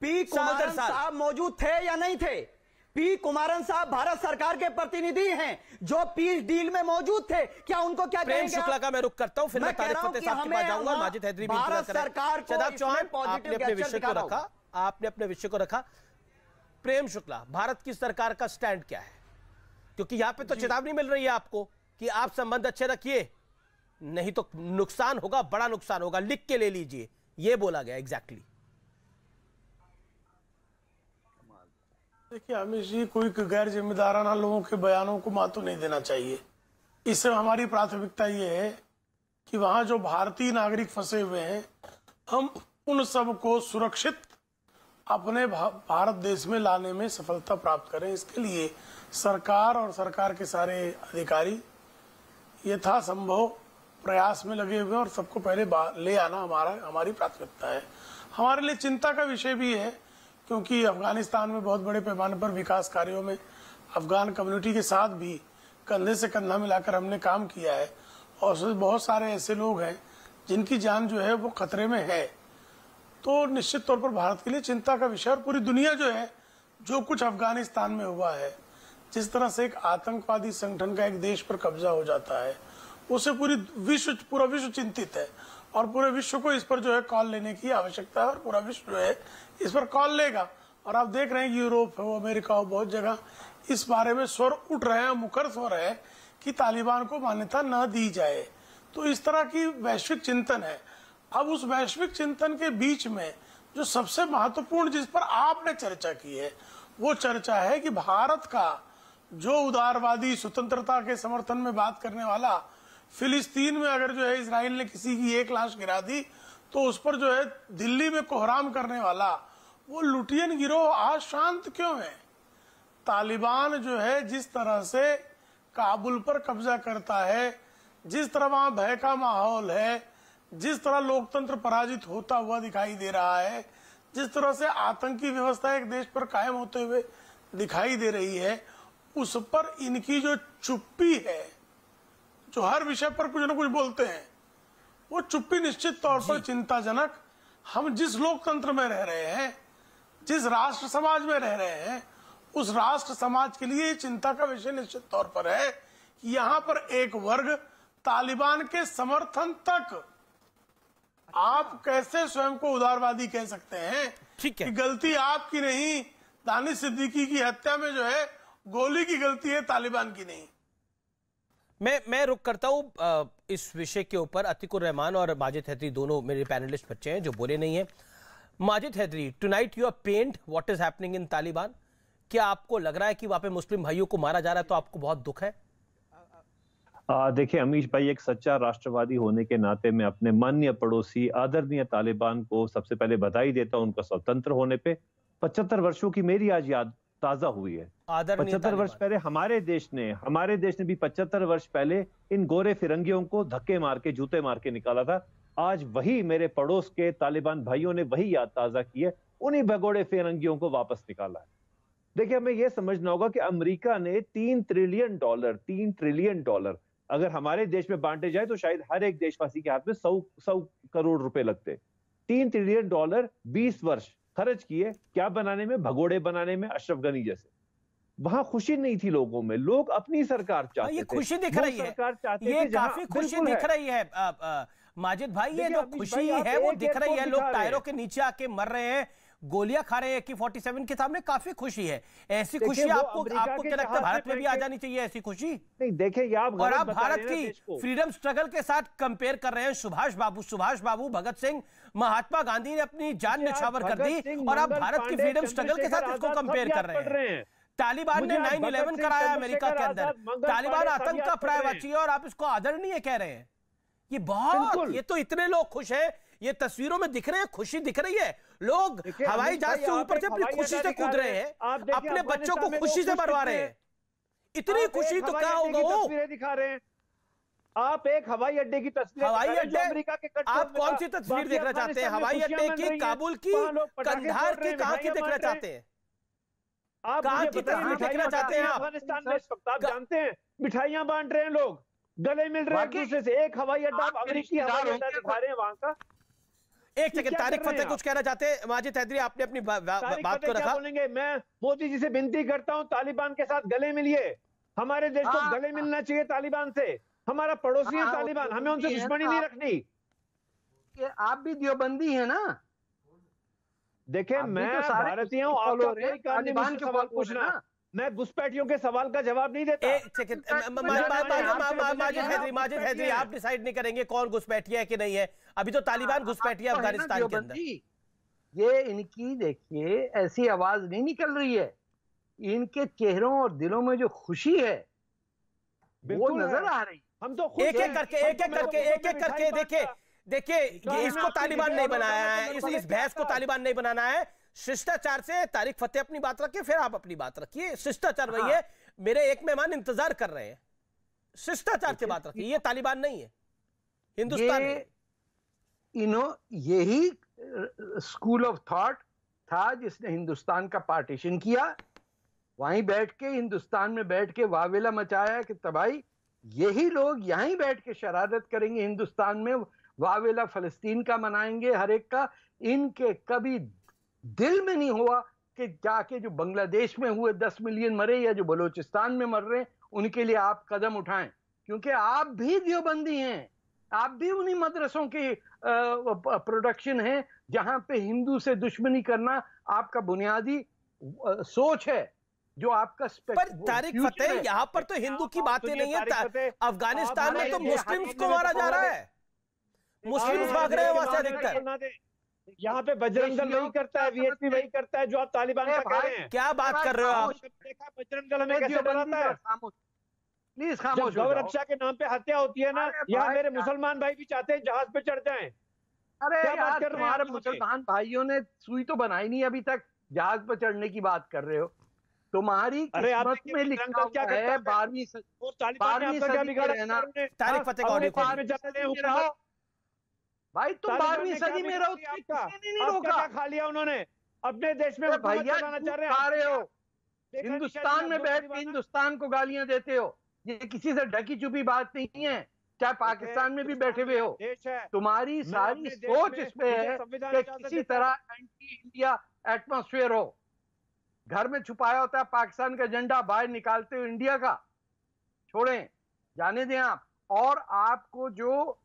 पी कुमारन साहब मौजूद थे या नहीं थे? पी कुमारन साहब भारत सरकार के प्रतिनिधि हैं जो पीस डील में मौजूद थे, क्या उनको क्या प्रेम शुक्ला का मैं रुख करता हूं, फिर मैं तारिक फतेह साहब के पास जाऊंगा, माजिद हैदरी भी इंतजार करें। शादाब चौहान, आपने अपने विषय को रखा, प्रेम शुक्ला, भारत की सरकार का स्टैंड क्या है? क्योंकि यहां पे तो चेतावनी मिल रही है आपको कि आप संबंध अच्छे रखिए, नहीं तो नुकसान होगा, बड़ा नुकसान होगा, लिख के ले लीजिए, ये बोला गया एग्जैक्टली। देखिए अमित जी, कोई गैर जिम्मेदाराना लोगों के बयानों को मातू नहीं देना चाहिए। इससे हमारी प्राथमिकता ये है कि वहां जो भारतीय नागरिक फंसे हुए हैं, हम उन सब को सुरक्षित अपने भारत देश में लाने में सफलता प्राप्त करें। इसके लिए सरकार और सरकार के सारे अधिकारी यथासंभव प्रयास में लगे हुए हैं और सबको पहले ले आना हमारी प्राथमिकता है। हमारे लिए चिंता का विषय भी है, क्योंकि अफगानिस्तान में बहुत बड़े पैमाने पर विकास कार्यों में अफगान कम्युनिटी के साथ भी कंधे से कंधा मिलाकर हमने काम किया है और बहुत सारे ऐसे लोग हैं जिनकी जान जो है वो खतरे में है। तो निश्चित तौर पर भारत के लिए चिंता का विषय, और पूरी दुनिया जो है, जो कुछ अफगानिस्तान में हुआ है, जिस तरह से एक आतंकवादी संगठन का एक देश पर कब्जा हो जाता है, उससे पूरा विश्व चिंतित है और पूरे विश्व को इस पर जो है कॉल लेने की आवश्यकता है और पूरा विश्व जो है इस पर कॉल लेगा। और आप देख रहे हैं यूरोप हो, अमेरिका हो, बहुत जगह इस बारे में स्वर उठ रहे हैं, मुखर स्वर है कि तालिबान को मान्यता न दी जाए। तो इस तरह की वैश्विक चिंतन है। अब उस वैश्विक चिंतन के बीच में जो सबसे महत्वपूर्ण जिस पर आपने चर्चा की है, वो चर्चा है कि भारत का जो उदारवादी स्वतंत्रता के समर्थन में बात करने वाला, फिलिस्तीन में अगर जो है इजराइल ने किसी की एक लाश गिरा दी तो उस पर जो है दिल्ली में कोहराम करने वाला वो लुटियन गिरोह आज शांत क्यों है? तालिबान जो है जिस तरह से काबुल पर कब्जा करता है, जिस तरह वहां भय का माहौल है, जिस तरह लोकतंत्र पराजित होता हुआ दिखाई दे रहा है, जिस तरह से आतंकी व्यवस्था एक देश पर कायम होते हुए दिखाई दे रही है, उस पर इनकी जो चुप्पी है, जो हर विषय पर कुछ न कुछ बोलते हैं, वो चुप्पी निश्चित तौर पर चिंताजनक। हम जिस लोकतंत्र में रह रहे हैं, जिस राष्ट्र समाज में रह रहे हैं, उस राष्ट्र समाज के लिए चिंता का विषय निश्चित तौर पर है कि यहाँ पर एक वर्ग तालिबान के समर्थन तक, आप कैसे स्वयं को उदारवादी कह सकते हैं? ठीक है, कि गलती आपकी नहीं, दानिश सिद्दीकी की हत्या में जो है गोली की गलती है, तालिबान की नहीं। मैं रुक करता हूं इस विषय के ऊपर। अतीकुर रहमान और माजिद हैदरी दोनों मेरे पैनलिस्ट बच्चे हैं जो बोले नहीं है। Majid Haidari, tonight you are pained what is happening in Taliban. क्या आपको लग रहा है कि वहां पे मुस्लिम भाइयों को मारा जा रहा है तो आपको बहुत दुख है? देखिए अमीश भाई, एक सच्चा राष्ट्रवादी होने के नाते मैं अपने माननीय पड़ोसी आदरणीय तालिबान को सबसे पहले बधाई देता हूं उनका स्वतंत्र होने पे। 75 वर्षों की मेरी आज याद ताजा हुई है। 75 वर्ष पहले हमारे देश ने भी 75 वर्ष पहले इन गोरे फिरंगियों को धक्के मार के, जूते मार के निकाला था। आज वही मेरे पड़ोस के तालिबान भाइयों ने वही याद ताजा की है, उन्हीं भगोड़े फिरंगियों को वापस निकाला है। देखिए, हमें यह समझना होगा कि अमेरिका ने $3 ट्रिलियन अगर हमारे देश में बांटे जाए तो शायद हर एक देशवासी के हाथ में 100 करोड़ रुपए लगते। $3 ट्रिलियन 20 वर्ष खर्च किए, क्या बनाने में? भगोड़े बनाने में, अशरफ गनी जैसे। वहां खुशी नहीं थी लोगों में, लोग अपनी सरकार चाहते थे। ये खुशी दिख रही है, ये काफी खुशी दिख रही है माजिद भाई, ये जो खुशी है वो दिख रही है। लोग टायरों के नीचे आके मर रहे हैं, गोलियां खा रहे हैं AK-47 के सामने, काफी खुशी है। ऐसी खुशी आपको क्या लगता है भारत में भी आ जानी चाहिए ऐसी खुशी? नहीं, देखिए और आप भारत की फ्रीडम स्ट्रगल के साथ कंपेयर कर रहे हैं। सुभाष बाबू, भगत सिंह, महात्मा गांधी ने अपनी जान न्यौछावर कर दी और आप भारत की फ्रीडम स्ट्रगल के साथ इसको कंपेयर कर रहे हैं। तालिबान ने 9/11 कराया अमेरिका के अंदर, तालिबान आतंक का पर्यायवाची है और आप इसको आदरणीय कह रहे हैं। ये तो इतने लोग खुश हैं, ये तस्वीरों में दिख रहे हैं, खुशी दिख रही है। लोग हवाई जहाज से ऊपर से अपनी खुशी से कूद रहे हैं, अपने बच्चों को खुशी से मरवा रहे हैं। इतनी खुशी तो क्या होगा? वो दिखा रहे हैं। आप एक हवाई अड्डे की तस्वीर, हवाई अड्डे, आप कौन सी तस्वीर देखना चाहते हैं? हवाई अड्डे की, काबुल की, कंधार की, कहां की देखना चाहते हैं? आप कहां की तस्वीर देखना चाहते हैं? अफगानिस्तान में इस वक्त आप जानते हैं मिठाइयां बांट रहे हैं लोग, गले मिल रहे हैं एक दूसरे से। एक हवाई अड्डा अमेरिकी हवाई अड्डा दिखा रहे हैं वहां का। एक सेकंड, तारिक फतेह कुछ कहना चाहते हैं। माजिद हैदरी, आपने अपनी बात को रखा। बोलेंगे, मैं मोदी जी से विनती करता हूं, तालिबान के साथ गले मिलिए। हमारे देश को गले मिलना चाहिए तालिबान से। हमारा पड़ोसी है तालिबान, हमें उनसे दुश्मनी नहीं रखनी। आप भी देवबंदी है ना? देखिए मैं भारतीय हूँ, आपका कोई काम नहीं मुझसे सवाल पूछना। मैं घुसपैठियों के सवाल का जवाब नहीं देता। एक सेकंड, माजिद हैदरी, आप डिसाइड नहीं करेंगे कौन घुसपैठिया है कि नहीं है? अभी तो तालिबान घुसपैठिया अफगानिस्तान के अंदर। ये इनकी देखिए ऐसी आवाज नहीं निकल रही है, इनके चेहरों और दिलों में जो खुशी है वो नजर आ रही। हम तो एक एक करके देखिए इसको तालिबान नहीं बनाया है, इस बहस को तालिबान नहीं बनाना है। शिष्टाचार से तारिक फतेह अपनी बात रखिए, फिर आप अपनी बात रखिए। शिष्टाचार वही है, मेरे एक मेहमान इंतजार कर रहे हैं। शिष्टाचार से बात रखिए, ये तालिबान नहीं है, हिंदुस्तान है। यही स्कूल ऑफ थॉट था जिसने हिंदुस्तान का पार्टीशन किया। वहीं बैठ के हिंदुस्तान में बैठ के वावेला मचाया कि तबाही यही लोग यहीं बैठ के शरारत करेंगे, हिंदुस्तान में वावेला फलस्तीन का मनाएंगे हर एक का। इनके कभी दिल में नहीं हुआ कि जाके जो बांग्लादेश में हुए 10 मिलियन मरे या जो बलूचिस्तान में मर रहे हैं उनके लिए आप कदम उठाएं, क्योंकि आप भी देवबंदी हैं, आप भी उन्हीं मदरसों की प्रोडक्शन है जहां पे हिंदू से दुश्मनी करना आपका बुनियादी सोच है, जो आपका पर तारिक फतेह यहाँ पर तो हिंदू की बातें नहीं है। अफगानिस्तान में तो मुस्लिम्स को मारा जा रहा है, मुस्लिम्स भाग रहे हैं वहां से अधिकतर। यहाँ पे बजरंग दल वही करता है, वीएचपी वही करता है जो आप तालिबान का कह रहे हैं। क्या बात कर रहे हो आप? देखा बजरंग दल हमें कैसे डराता है? प्लीज खामोश। गौ रक्षा के नाम पे हत्या होती है ना, यहाँ मेरे मुसलमान भाई भी चाहते हैं जहाज पे चढ़ जाएं। अरे यार तुम्हारे मुसलमान भाइयों ने सुई तो बनाई नहीं अभी तक, जहाज पर चढ़ने की बात कर रहे हो। तुम्हारी किस्मत में लिखा क्या है 12वीं सदी का रहना। तारिक फतेह भाई तुम 12वीं सदी में रहो, किसी ने नहीं रोका। खा लिया उन्होंने अपने देश में, भैया खा रहे हो, हिंदुस्तान में बैठ के हिंदुस्तान को गालियां देते हो। ये किसी से ढकी छुपी बात नहीं है, चाहे पाकिस्तान में भी बैठे हुए हो। तुम्हारी सारी सोच इसमें है कि किसी तरह एंटी इंडिया एटमॉस्फेयर हो। घर में छुपाया होता है पाकिस्तान का झंडा, बाहर निकालते हो इंडिया का। छोड़ें, जाने दें आप। और आपको जो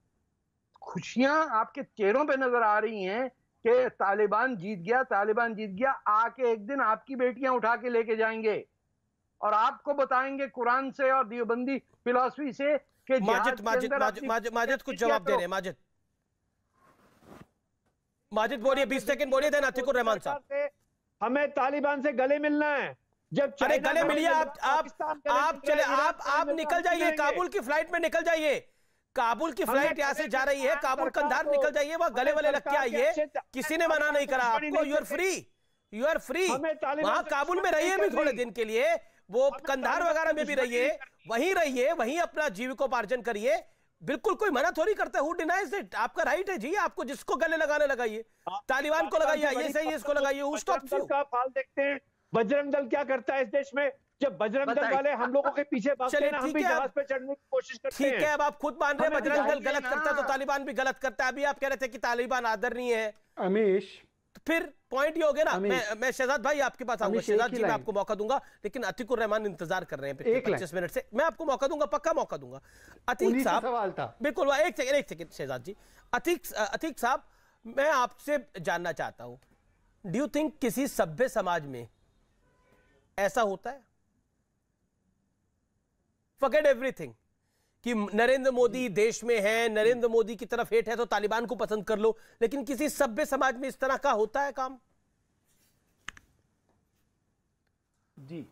खुशियां आपके चेहरों पे नजर आ रही हैं कि तालिबान जीत गया, तालिबान जीत गया, आके एक दिन आपकी बेटियां उठा के लेके जाएंगे और आपको बताएंगे कुरान से और देवबंदी फिलॉसफी से कि माजिद कुछ जवाब दे रहे हैं। माजिद बोलिए, 20 सेकंड बोलिए, देना अतीकुर रहमान साहब। हमें तालिबान से गले मिलना है। जब अरे गले मिलिए, आप निकल जाइए, काबुल की फ्लाइट में निकल जाइए। काबुल की फ्लाइट यहां से जा रही है, काबुल कंधार निकल जाइए, वहां गले वाले लग के आइए। किसी ने मना नहीं करा आपको, you are free, you are free. वहां काबुल में रहिए भी थोड़े दिन के लिए, वो कंधार वगैरह में भी रहिए, वहीं अपना जीविकोपार्जन करिए। बिल्कुल कोई मना थोड़ी करता है, हु डिनाइज इट? आपका राइट है जी, आपको जिसको गले लगाने लगाइए, तालिबान को लगाइए, ये सही है, इसको लगाइए। Who stops you? देखते हैं बजरंग दल क्या करता है इस देश में। जब बजरंग दल वाले हम लोगों के पीछे भागते हैं, हम भी जहाज पे चढ़ने की कोशिश करते हैं। ठीक है, अब आप खुद मान रहे हैं बजरंग दल गलत करता है तो तालिबान भी गलत करता है। अभी आप कह रहे थे कि तालिबान आदरणीय है अमीश, तो फिर पॉइंट ये हो गया ना। मैं शहजाद भाई आपके पास आऊंगा, शहजाद जी मैं आपको मौका दूंगा, लेकिन अतीकुर रहमान इंतजार कर रहे हैं 25 मिनट से। मैं आपको मौका दूंगा, पक्का मौका दूंगा। अतीक साहब बिल्कुल, एक सेकंड शहजाद जी। अतीक साहब, मैं आपसे जानना चाहता हूं, डू यू थिंक किसी सभ्य समाज में ऐसा होता है? फॉरगेट एवरीथिंग कि नरेंद्र मोदी देश में है, नरेंद्र मोदी की तरफ हेट है तो तालिबान को पसंद कर लो, लेकिन किसी सभ्य समाज में इस तरह का होता है काम? जी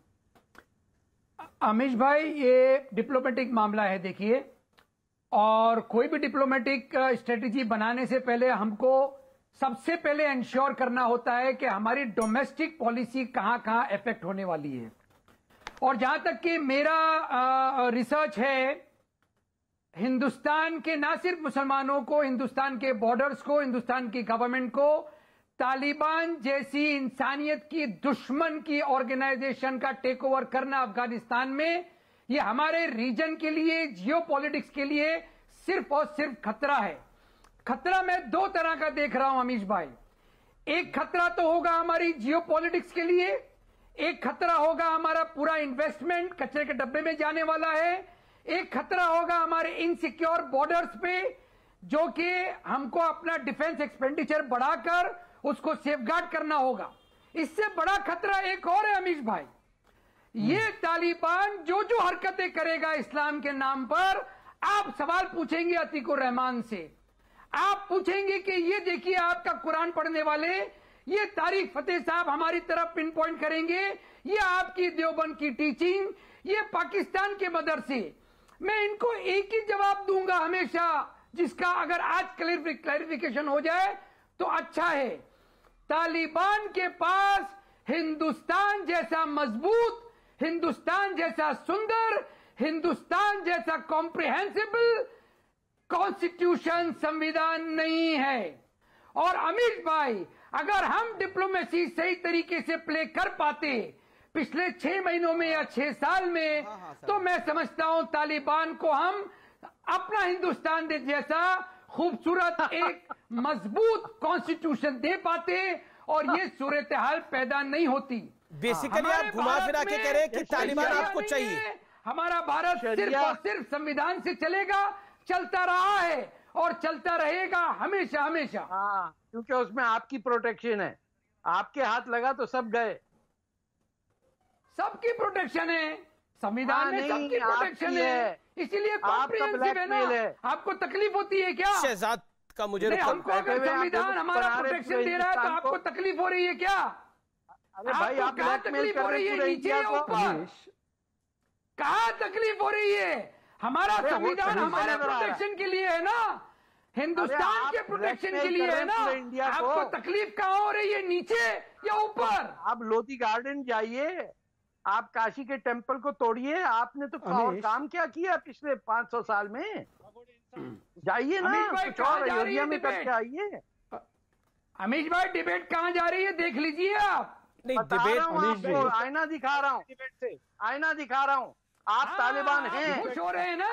अमीश भाई, ये डिप्लोमेटिक मामला है देखिए, और कोई भी डिप्लोमेटिक स्ट्रेटेजी बनाने से पहले हमको सबसे पहले इंश्योर करना होता है कि हमारी डोमेस्टिक पॉलिसी कहां कहां इफेक्ट होने वाली है। और जहां तक कि मेरा रिसर्च है, हिंदुस्तान के ना सिर्फ मुसलमानों को, हिंदुस्तान के बॉर्डर्स को, हिंदुस्तान की गवर्नमेंट को तालिबान जैसी इंसानियत की दुश्मन की ऑर्गेनाइजेशन का टेक ओवर करना अफगानिस्तान में, ये हमारे रीजन के लिए, जियोपॉलिटिक्स के लिए सिर्फ और सिर्फ खतरा है। खतरा मैं दो तरह का देख रहा हूं अमीश भाई। एक खतरा तो होगा हमारी जियोपॉलिटिक्स के लिए, एक खतरा होगा हमारा पूरा इन्वेस्टमेंट कचरे के डब्बे में जाने वाला है, एक खतरा होगा हमारे इनसिक्योर बॉर्डर्स पे जो कि हमको अपना डिफेंस एक्सपेंडिचर बढ़ाकर उसको सेफगार्ड करना होगा। इससे बड़ा खतरा एक और है अमीश भाई, ये तालिबान जो जो हरकतें करेगा इस्लाम के नाम पर, आप सवाल पूछेंगे अतीकुर रहमान से, आप पूछेंगे कि ये देखिए आपका कुरान पढ़ने वाले, ये तारिक फतेह साहब हमारी तरफ पिन पॉइंट करेंगे, ये आपकी देवबंद की टीचिंग, ये पाकिस्तान के मदरसे। मैं इनको एक ही जवाब दूंगा हमेशा, जिसका अगर आज क्लैरिफिकेशन हो जाए तो अच्छा है। तालिबान के पास हिंदुस्तान जैसा मजबूत, हिंदुस्तान जैसा सुंदर, हिंदुस्तान जैसा कॉम्प्रिहेंसिबल कॉन्स्टिट्यूशन, संविधान नहीं है। और अमीश भाई, अगर हम डिप्लोमेसी सही तरीके से प्ले कर पाते पिछले 6 महीनों में या 6 साल में, तो मैं समझता हूं तालिबान को हम अपना हिंदुस्तान जैसा खूबसूरत एक मजबूत कॉन्स्टिट्यूशन दे पाते और ये सूरत हाल पैदा नहीं होती। बेसिकली आप घुमा फिरा के कह रहे हैं कि तालिबान आपको चाहिए। हमारा भारत सिर्फ और सिर्फ संविधान से चलेगा, चलता रहा है और चलता रहेगा हमेशा हमेशा। हाँ, क्योंकि उसमें आपकी प्रोटेक्शन है, आपके हाथ लगा तो सब गए। सबकी प्रोटेक्शन है, संविधान में सबकी प्रोटेक्शन है, इसीलिए कॉम्प्रिहेंसिव है ना। आपको तकलीफ होती है क्या? शहजाद का मुझे हमको अगर संविधान हमारा प्रोटेक्शन दे रहा है तो आपको तकलीफ हो रही है क्या? अरे भाई, आप कहाँ तकलीफ हो रही है, नीचे या ऊपर? कहाँ तकलीफ हो रही है? हमारा संविधान हमारे प्रोटेक्शन के लिए है ना, हिंदुस्तान के प्रोटेक्शन के लिए है ना। आपको तकलीफ कहाँ हो रही है, नीचे या ऊपर? आप लोधी गार्डन जाइए, आप काशी के टेंपल को तोड़िए। आपने तो और काम क्या किया पिछले 500 साल में? जाइए ना, कुछ और अयोध्या में करके आइए। अमीश भाई, डिबेट कहाँ जा रही है देख लीजिए आप। नहीं, डिबेट आपको आईना दिखा रहा हूँ, आईना दिखा रहा हूँ। आप तालिबान हैं, खुश हो रहे हैं ना,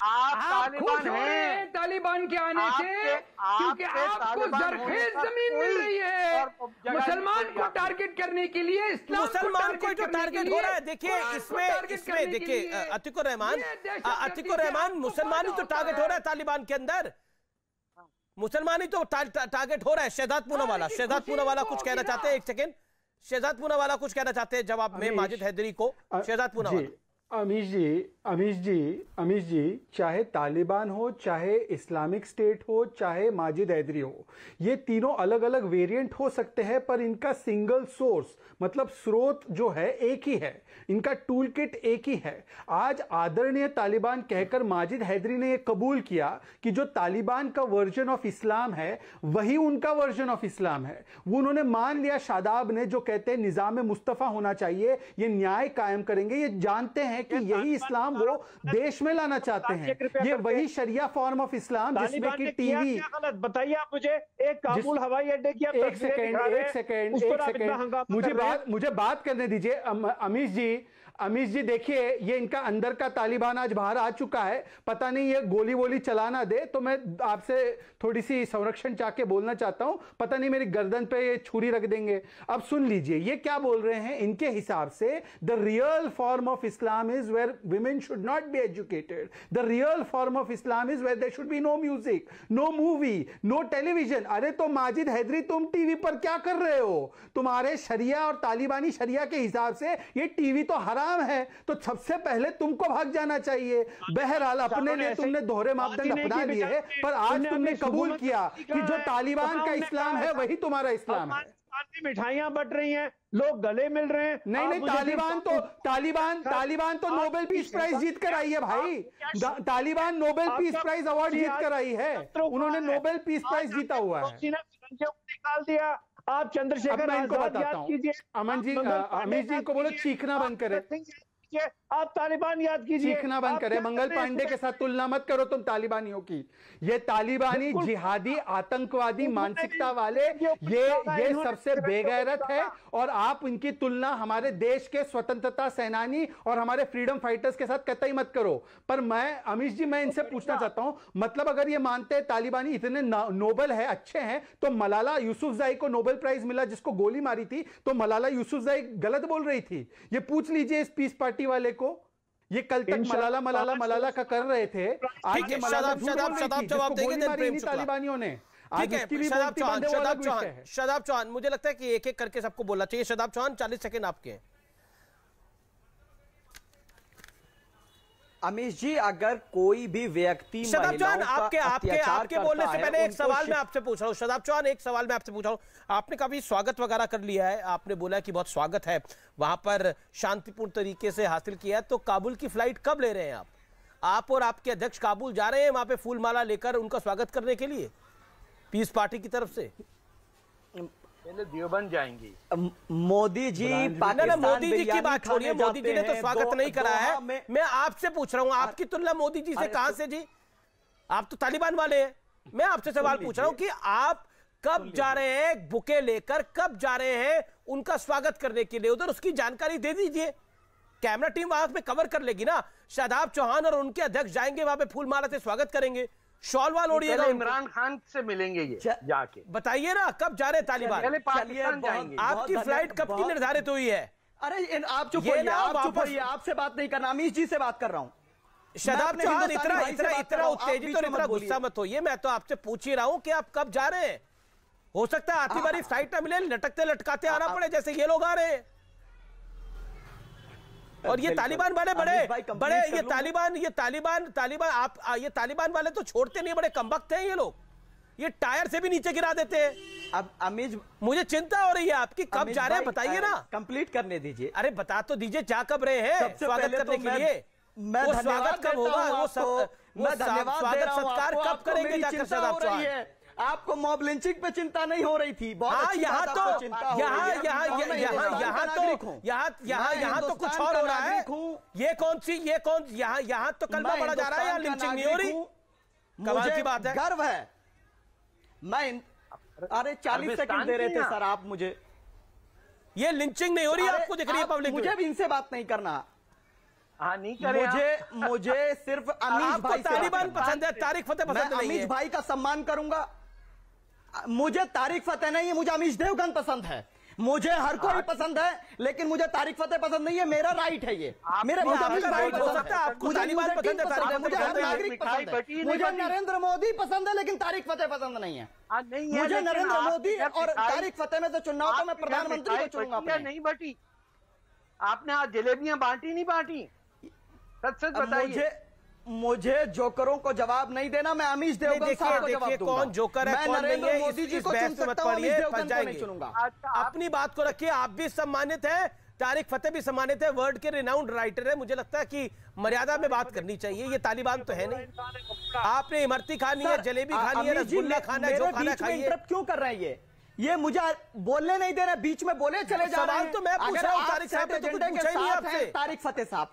आप तालिबान हैं तालिबान के आने से, क्योंकि आपको जरखेज जमीन मिल रही है। मुसलमान को टारगेट करने के लिए, इस्लाम मुसलमान को जो टारगेट हो रहा है, देखिए इसमें देखिए अतीकुर रहमान, मुसलमान ही तो टारगेट हो रहा है तालिबान के अंदर, मुसलमान ही तो टारगेट हो रहा है। शहजाद पूनावाला कुछ कहना चाहते हैं, एक सेकेंड। शहजाद पूनावाला कुछ कहना चाहते हैं जवाब में माजिद हैदरी को। शहजाद पूनावाला। अमीश जी, चाहे तालिबान हो, चाहे इस्लामिक स्टेट हो, चाहे माजिद हैदरी हो, ये तीनों अलग अलग वेरिएंट हो सकते हैं, पर इनका सिंगल सोर्स मतलब स्रोत जो है एक ही है, इनका टूल किट एक ही है। आज आदरणीय तालिबान कहकर माजिद हैदरी ने यह कबूल किया कि जो तालिबान का वर्जन ऑफ इस्लाम है वही उनका वर्जन ऑफ इस्लाम है। वो उन्होंने मान लिया, शादाब ने, जो कहते हैं निजाम मुस्तफा होना चाहिए, ये न्याय कायम करेंगे, ये जानते हैं कि यही इस्लाम वो देश में लाना चाहते हैं। ये वही शरिया फॉर्म ऑफ इस्लाम जिसमें कि टीवी, बताइए आप मुझे, एक काबुल हवाई अड्डे की एक सेकेंड मुझे बात करने दीजिए। अमीश जी देखिए, ये इनका अंदर का तालिबान आज बाहर आ चुका है, पता नहीं ये गोली वोली चलाना दे, तो मैं आपसे थोड़ी सी संरक्षण चाह के बोलना चाहता हूं, पता नहीं मेरी गर्दन पे ये छुरी रख देंगे। अब सुन लीजिए ये क्या बोल रहे हैं। इनके हिसाब से the real form of Islam is where women should not be educated, the real form of Islam is where there should be no music, no movie, no television. अरे तो माजिद हैदरी, तुम टीवी पर क्या कर रहे हो? तुम्हारे शरिया और तालिबानी शरिया के हिसाब से ये टीवी तो हराम है, तो सबसे पहले तुमको भाग जाना चाहिए। बहरहाल अपने लिए तुमने दोहरे मापदंड अपना लिए हैं, पर आज तुमने कबूल किया कि जो तालिबान का इस्लाम है वही तुम्हारा इस्लाम है। मिठाइयां बट रही हैं, लोग गले मिल रहे हैं। नहीं, तालिबान तो नोबेल पीस प्राइज जीत कर आई है भाई। Taliban Nobel peace prize award जीत कर आई है, उन्होंने नोबेल पीस प्राइज जीता हुआ है। निकाल दिया। आप चंद्रशेखर आजाद याद कीजिए, अमीश जी को बोलो चीखना बंद करें, आप तालिबान याद कीजिए, चीखना बंद करें। मंगल पांडे के साथ तुलना मत करो तुम तालिबानियों की। ये तालिबानी जिहादी आतंकवादी मानसिकता वाले, ये सबसे बेगैरत है, और आप इनकी तुलना हमारे देश के स्वतंत्रता सेनानी और हमारे फ्रीडम फाइटर्स के साथ कतई मत करो। पर मैं अमीश जी, मैं इनसे पूछना चाहता हूं, मतलब अगर ये मानते हैं तालिबानी इतने नोबल है, अच्छे हैं, तो मलाला यूसुफजाई को नोबेल प्राइज मिला जिसको गोली मारी थी, तो मलाला यूसुफजाई गलत बोल रही थी? ये पूछ लीजिए इस पीस पार्टी वाले को, ये कल तक मलाला मलाला मलाला का कर रहे थे, आज ये मलाला जवाब देंगे तालिबानियों ने। ठीक है, शादाब चौहान, मुझे लगता है कि एक एक करके सबको बोलना चाहिए। शादाब चौहान, 40 सेकंड आपके हैं। अमीश जी, अगर कोई भी व्यक्ति शादाब चौहान, आपके बोलने से पहले एक सवाल मैं आपसे पूछ रहा हूं। शादाब चौहान, एक सवाल मैं आपसे पूछ रहा हूं। आपने काफी स्वागत वगैरह कर लिया है, आपने बोला कि बहुत स्वागत है, वहां पर शांतिपूर्ण तरीके से हासिल किया है, तो काबुल की फ्लाइट कब ले रहे हैं आप और आपके अध्यक्ष काबुल जा रहे हैं वहां पे फूल माला लेकर उनका स्वागत करने के लिए पीस पार्टी की तरफ से? पहले देवबंद जाएंगे। मोदी जी, मोदी जी की बात छोड़िए, मोदी जी ने तो स्वागत नहीं करा है। मैं आपसे पूछ रहा हूं, आपकी तुलना मोदी जी से कहां से जी? आप तो तालिबान वाले हैं। मैं आपसे सवाल पूछ रहा हूं कि आप कब जा रहे हैं बुके लेकर, कब जा रहे हैं उनका स्वागत करने के लिए उधर, उसकी जानकारी दे दीजिए। कैमरा टीम वहां पे कवर कर लेगी ना। शादाब चौहान और उनके अध्यक्ष जाएंगे वहां पे फूल माला से स्वागत करेंगे, शॉल वाल ओढ़िएगा, इमरान खान से मिलेंगे ये जाके। बताइए ना कब जा रहे हैं तालिबान? पहले पाकिस्तान जाएंगे। आपकी फ्लाइट कब की निर्धारित हुई है? अरे आप चुप होइए, आप चुप होइए, आपसे बात नहीं करना, अमीश जी से बात कर रहा हूं। शादाब चौहान, इतना उत्तेजित और इतना गुस्सा मत होइए, मैं तो आपसे पूछ ही रहा हूं कि आप कब जा रहे हैं। हो सकता है आती बारी फ्लाइट ना मिले, लटकते लटकाते आना पड़े जैसे ये लोग आ रहे हैं। और ये तालिबान वाले बड़े ये तालिबान वाले तो छोड़ते नहीं, बड़े कमबख्त हैं ये लोग, ये टायर से भी नीचे गिरा देते हैं। अब अमीज, मुझे चिंता हो रही है आपकी, कब जा रहे हैं बताइए ना। कंप्लीट करने दीजिए। अरे बता तो दीजिए, जा कब रहे हैं स्वागत करने के लिए? मैं स्वागत कब होगा? वो स्वागत सत्कार कब करेंगे जाकर? शादाब चौहान, आपको मॉब लिंचिंग पे चिंता नहीं हो रही थी? हाँ, यहाँ तो कुछ और हो रहा है। यहाँ तो कलमा पड़ा जा रहा है, यहाँ लिंचिंग नहीं हो रही। कमाल की बात है। गर्व है। मैं अरे 40 सेकंड दे रहे थे सर आप मुझे। ये लिंचिंग नहीं हो रही, आपको दिख रही है पब्लिक? मुझे भी इनसे बात नहीं करना। हाँ, नहीं करें। मुझे सिर्फ अमीश भाई से तालिबान पसंद है, तारिक फतेह पसंद नहीं है। अमीश भाई का सम्मान करूंगा। मुझे तारिक फतेह नहीं है, मुझे अमीश देवगन पसंद है। मुझे हर कोई पसंद है, लेकिन मुझे तारिक फतेह पसंद नहीं है। मेरा राइट है ये, मेरे राइट हो सकता है। आपको तालिबान पसंद है, मुझे हर नागरिक पसंद है। मुझे नरेंद्र मोदी पसंद है, लेकिन तारिक फतेह पसंद नहीं है। मुझे नरेंद्र मोदी और तारिक फतेह में से चुनना हो तो मैं प्रधानमंत्री को चुनूंगा। नहीं बटी, आपने आज जलेबियां बांटी नहीं बांटी? सच बताइए। मुझे जोकरों को जवाब नहीं देना, मैं अमीश देवगन साहब को जवाब दूंगा। कौन जोकर है कौन नहीं है, मोदी जी को चुन सकता हूं, अमीश देवगन को नहीं चुनूंगा। अपनी बात को रखिए, आप भी सम्मानित है, तारिक फतेह भी सम्मानित है, वर्ल्ड के रिनाउंड राइटर है। मुझे लगता है कि मर्यादा में बात करनी चाहिए। ये तालिबान तो है नहीं। आपने इमरती खानी है, जलेबी खानी है, रसगुल्ला खाना है, जो खाना खाइए। क्यों कर रहे हैं ये मुझे बोलने नहीं दे रहे, बीच में बोले चले जा रहे हैं। तो मैं पूछ रहा हूं तारिक साहब, तो कुछ पूछा ही नहीं आपसे। तारिक फतेह साहब,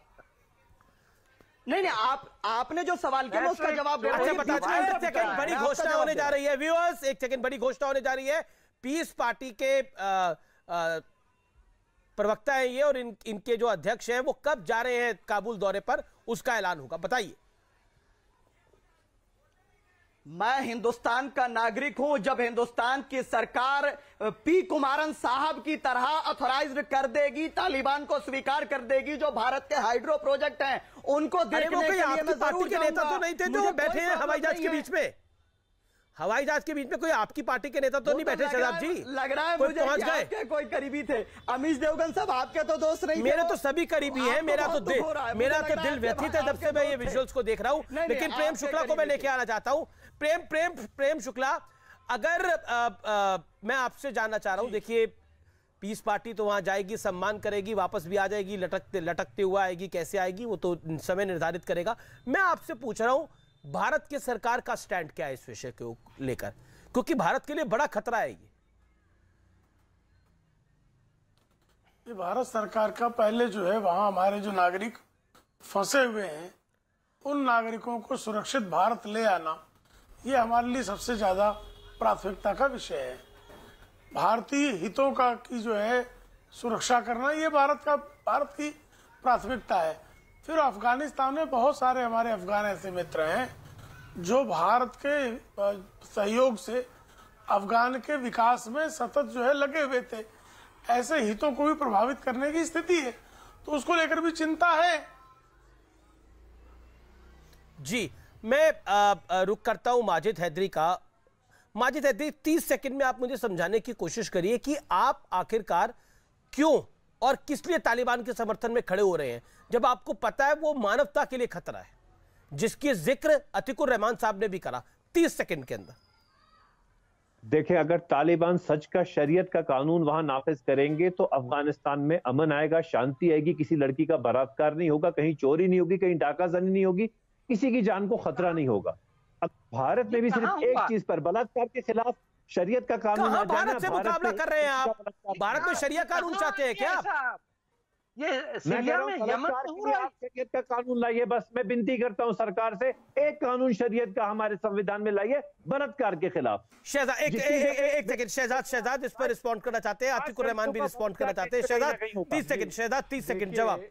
नहीं आपने जो सवाल किया उसका जवाब अच्छा बता। एक सेकंड, बड़ी घोषणा होने जा रही है व्यूअर्स, एक सेकंड, बड़ी घोषणा होने जा रही है। पीस पार्टी के प्रवक्ता है ये, और इनके जो अध्यक्ष हैं वो कब जा रहे हैं काबुल दौरे पर, उसका ऐलान होगा। बताइए। मैं हिंदुस्तान का नागरिक हूं। जब हिंदुस्तान की सरकार पी कुमारन साहब की तरह ऑथराइज्ड कर देगी, तालिबान को स्वीकार कर देगी, जो भारत के हाइड्रो प्रोजेक्ट हैं उनको देखने के लिए मैं पार्टी के नेता तो नहीं थे जो बैठे हैं हवाई जहाज के बीच में? हवाई जहाज के बीच में कोई आपकी पार्टी के नेता तो नहीं बैठे शादाब जी? लग रहा है मुझे कि आपके कोई करीबी थे। अमीश देवगन साहब आपके तो दोस्त नहीं, मेरे तो सभी करीबी हैं। मेरा तो दिल व्यथित है जब से मैं ये विजुअल्स को देख रहा हूं। लेकिन प्रेम शुक्ला को मैं लेके आना चाहता हूं। प्रेम शुक्ला, अगर मैं आपसे जानना चाह रहा हूं, देखिए पीस पार्टी तो वहां जाएगी, सम्मान करेगी, वापस भी आ जाएगी, लटकते हुआ आएगी, कैसे आएगी वो तो समय निर्धारित करेगा। मैं आपसे पूछ रहा हूं, भारत की सरकार का स्टैंड क्या है इस विषय को लेकर, क्योंकि भारत के लिए बड़ा खतरा है ये भारत सरकार का पहले जो है वहां हमारे जो नागरिक फंसे हुए हैं उन नागरिकों को सुरक्षित भारत ले आना, ये हमारे लिए सबसे ज्यादा प्राथमिकता का विषय है। भारतीय हितों का की जो है सुरक्षा करना, ये भारत की प्राथमिकता है। फिर अफगानिस्तान में बहुत सारे हमारे अफगान ऐसे मित्र हैं जो भारत के सहयोग से अफगान के विकास में सतत जो है लगे हुए थे। ऐसे हितों को भी प्रभावित करने की स्थिति है, तो उसको लेकर भी चिंता है। जी, मैं रुक करता हूं माजिद हैदरी का। माजिद हैदरी, 30 सेकंड में आप मुझे समझाने की कोशिश करिए कि आप आखिरकार क्यों और किस लिए तालिबान के समर्थन में खड़े हो रहे हैं, जब आपको पता है वो मानवता के लिए खतरा है, जिसकी जिक्र अतीकुर रहमान साहब ने भी करा। 30 सेकंड के अंदर देखिए, अगर तालिबान सच का शरीयत का कानून वहां नाफिज करेंगे तो अफगानिस्तान में अमन आएगा, शांति आएगी, किसी लड़की का बलात्कार नहीं होगा, कहीं चोरी नहीं होगी, कहीं डाकाजनी नहीं होगी, किसी की जान को खतरा नहीं होगा। अब भारत में भी सिर्फ एक चीज पर, बलात्कार के खिलाफ शरीयत का कानून आ जाए। भारत से मुकाबला कर रहे हैं आप? भारत में शरिया कानून चाहते हैं क्या? ये सीरिया में, यमन में हो रहा है। शरीयत का कानून लाइए, बस मैं विनती करता हूं सरकार से, एक कानून शरीयत का हमारे संविधान में लाइए बलात्कार के खिलाफ। शहजाद, एक सेकंड, शहजाद इस पर रिस्पॉन्ड करना चाहते हैं, अतीकुर रहमान भी रिस्पॉन्ड करना चाहते हैं। शहजाद 30 सेकंड, शहजाद 30 सेकंड जवाब।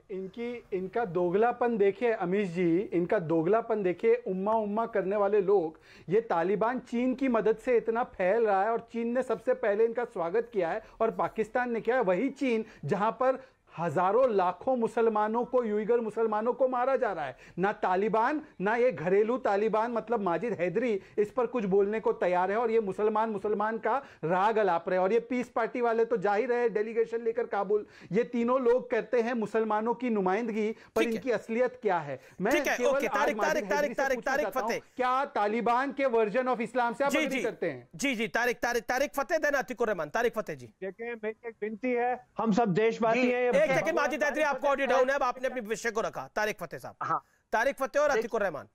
इनका दोगलापन देखिए अमीश जी, इनका दोगलापन देखिए। उम्मा करने वाले लोग, ये तालिबान चीन की मदद से इतना फैल रहा है और चीन ने सबसे पहले इनका स्वागत किया है और पाकिस्तान ने किया है। वही चीन जहां पर हजारों लाखों मुसलमानों को, युइगर मुसलमानों को मारा जा रहा है। ना तालिबान, ना ये घरेलू तालिबान मतलब माजिद हैदरी इस पर कुछ बोलने को तैयार है और ये मुसलमान का राग अलाप रहे। और ये पीस पार्टी वाले तो जा ही रहे डेलीगेशन लेकर काबुल। ये तीनों लोग कहते हैं मुसलमानों की नुमाइंदगी, पर इनकी असलियत क्या है? मैं केवल तारिक फतेह, क्या तालिबान के वर्जन ऑफ इस्लाम से आप एग्री करते हैं? जी, तारिक फतेह, देन अतीकुर रहमान। तारिक फतेह जी। देखिए, मेरी एक विनती है, हम सब देशवासी हैं। एक सेकंड माजिद हैदरी, आपको ऑडियो डाउन है, अब आपने अपने विषय को रखा। तारिक फतेह साहब। हाँ, तारिक फतेह और अतीकुर रहमान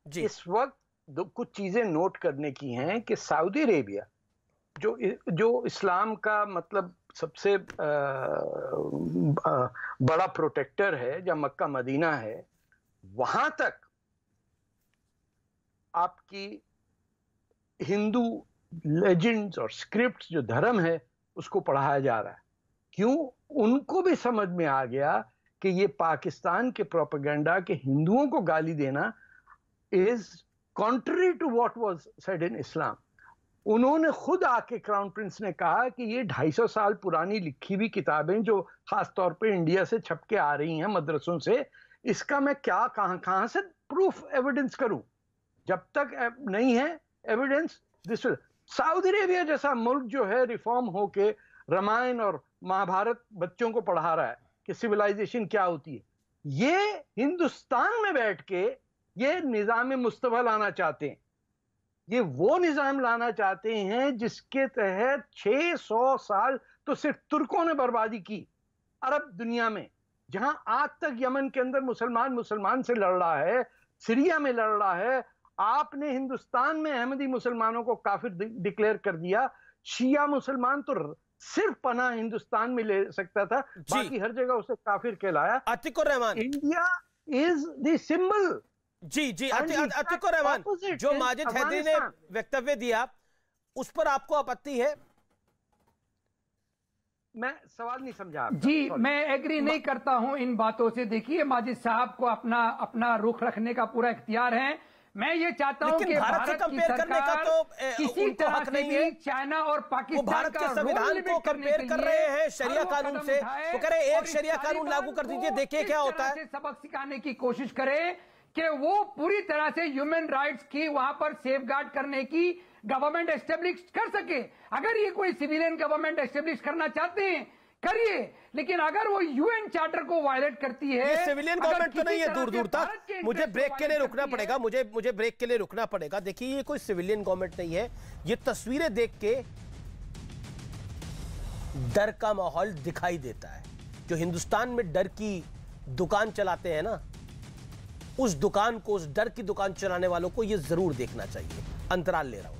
जी। इस वक्त कुछ चीजें नोट करने की हैं कि सऊदी अरेबिया जो इस्लाम का मतलब सबसे बड़ा प्रोटेक्टर है, जब मक्का मदीना है, वहां तक आपकी हिंदू लेजेंड्स और स्क्रिप्ट्स, जो धर्म है, उसको पढ़ाया जा रहा है। क्यों? उनको भी समझ में आ गया कि ये पाकिस्तान के प्रोपेगेंडा के हिंदुओं को गाली देना is contrary to what was said in Islam. उन्होंने खुद आके, क्राउन प्रिंस ने कहा कि ये 250 साल पुरानी लिखी हुई किताबें जो खास तौर पे इंडिया से छप के आ रही हैं मदरसों से, इसका मैं क्या कहां से प्रूफ एविडेंस करूं? जब तक नहीं है एविडेंस, दिस सऊदी अरेबिया जैसा मुल्क जो है रिफॉर्म होके रामायण और महाभारत बच्चों को पढ़ा रहा है कि सिविलाइजेशन क्या होती है। ये हिंदुस्तान में बैठ के ये निजाम मुस्तफा लाना चाहते हैं। ये वो निजाम लाना चाहते हैं जिसके तहत 600 साल तो सिर्फ तुर्कों ने बर्बादी की अरब दुनिया में। जहां आज तक यमन के अंदर मुसलमान से लड़ रहा है, सीरिया में लड़ रहा है, आपने हिंदुस्तान में अहमदी मुसलमानों को काफिर डिक्लेयर कर दिया। शिया मुसलमान तो सिर्फ पनाह हिंदुस्तान में ले सकता था, बाकी हर जगह उसे काफिर कहलाया। Atiqur Rahman, India is the symbol. जी, अतीकुर रहमान, जो माजिद हैदरी ने वक्तव्य दिया उस पर आपको आपत्ति है? मैं सवाल नहीं समझा जी। मैं एग्री नहीं करता हूं इन बातों से। देखिए, माजिद साहब को अपना रुख रखने का पूरा इख्तियार है। मैं ये चाहता हूं कि भारत की सरकार किसी तरह से भी चाइना और पाकिस्तान भारत के संविधान को कंपेयर कर रहे हैं शरिया कानून से, तो कह रहे एक शरिया कानून लागू कर दीजिए, देखिए क्या होता है। सबक सिखाने की कोशिश करे कि वो पूरी तरह से ह्यूमन राइट्स की वहां पर सेफगार्ड करने की गवर्नमेंट एस्टेब्लिश कर सके। अगर ये कोई सिविलियन गवर्नमेंट एस्टेब्लिश करना चाहते हैं, करिए, लेकिन अगर वो यूएन चार्टर को वायलेट करती है, ये सिविलियन गवर्नमेंट तो नहीं है दूर तक। मुझे ब्रेक के लिए रुकना पड़ेगा, मुझे ब्रेक के लिए रुकना पड़ेगा। देखिए, ये कोई सिविलियन गवर्नमेंट नहीं है। ये तस्वीरें देख के डर का माहौल दिखाई देता है। जो हिंदुस्तान में डर की दुकान चलाते हैं ना, उस दुकान को, उस डर की दुकान चलाने वालों को ये जरूर देखना चाहिए। अंतराल ले रहा हूं।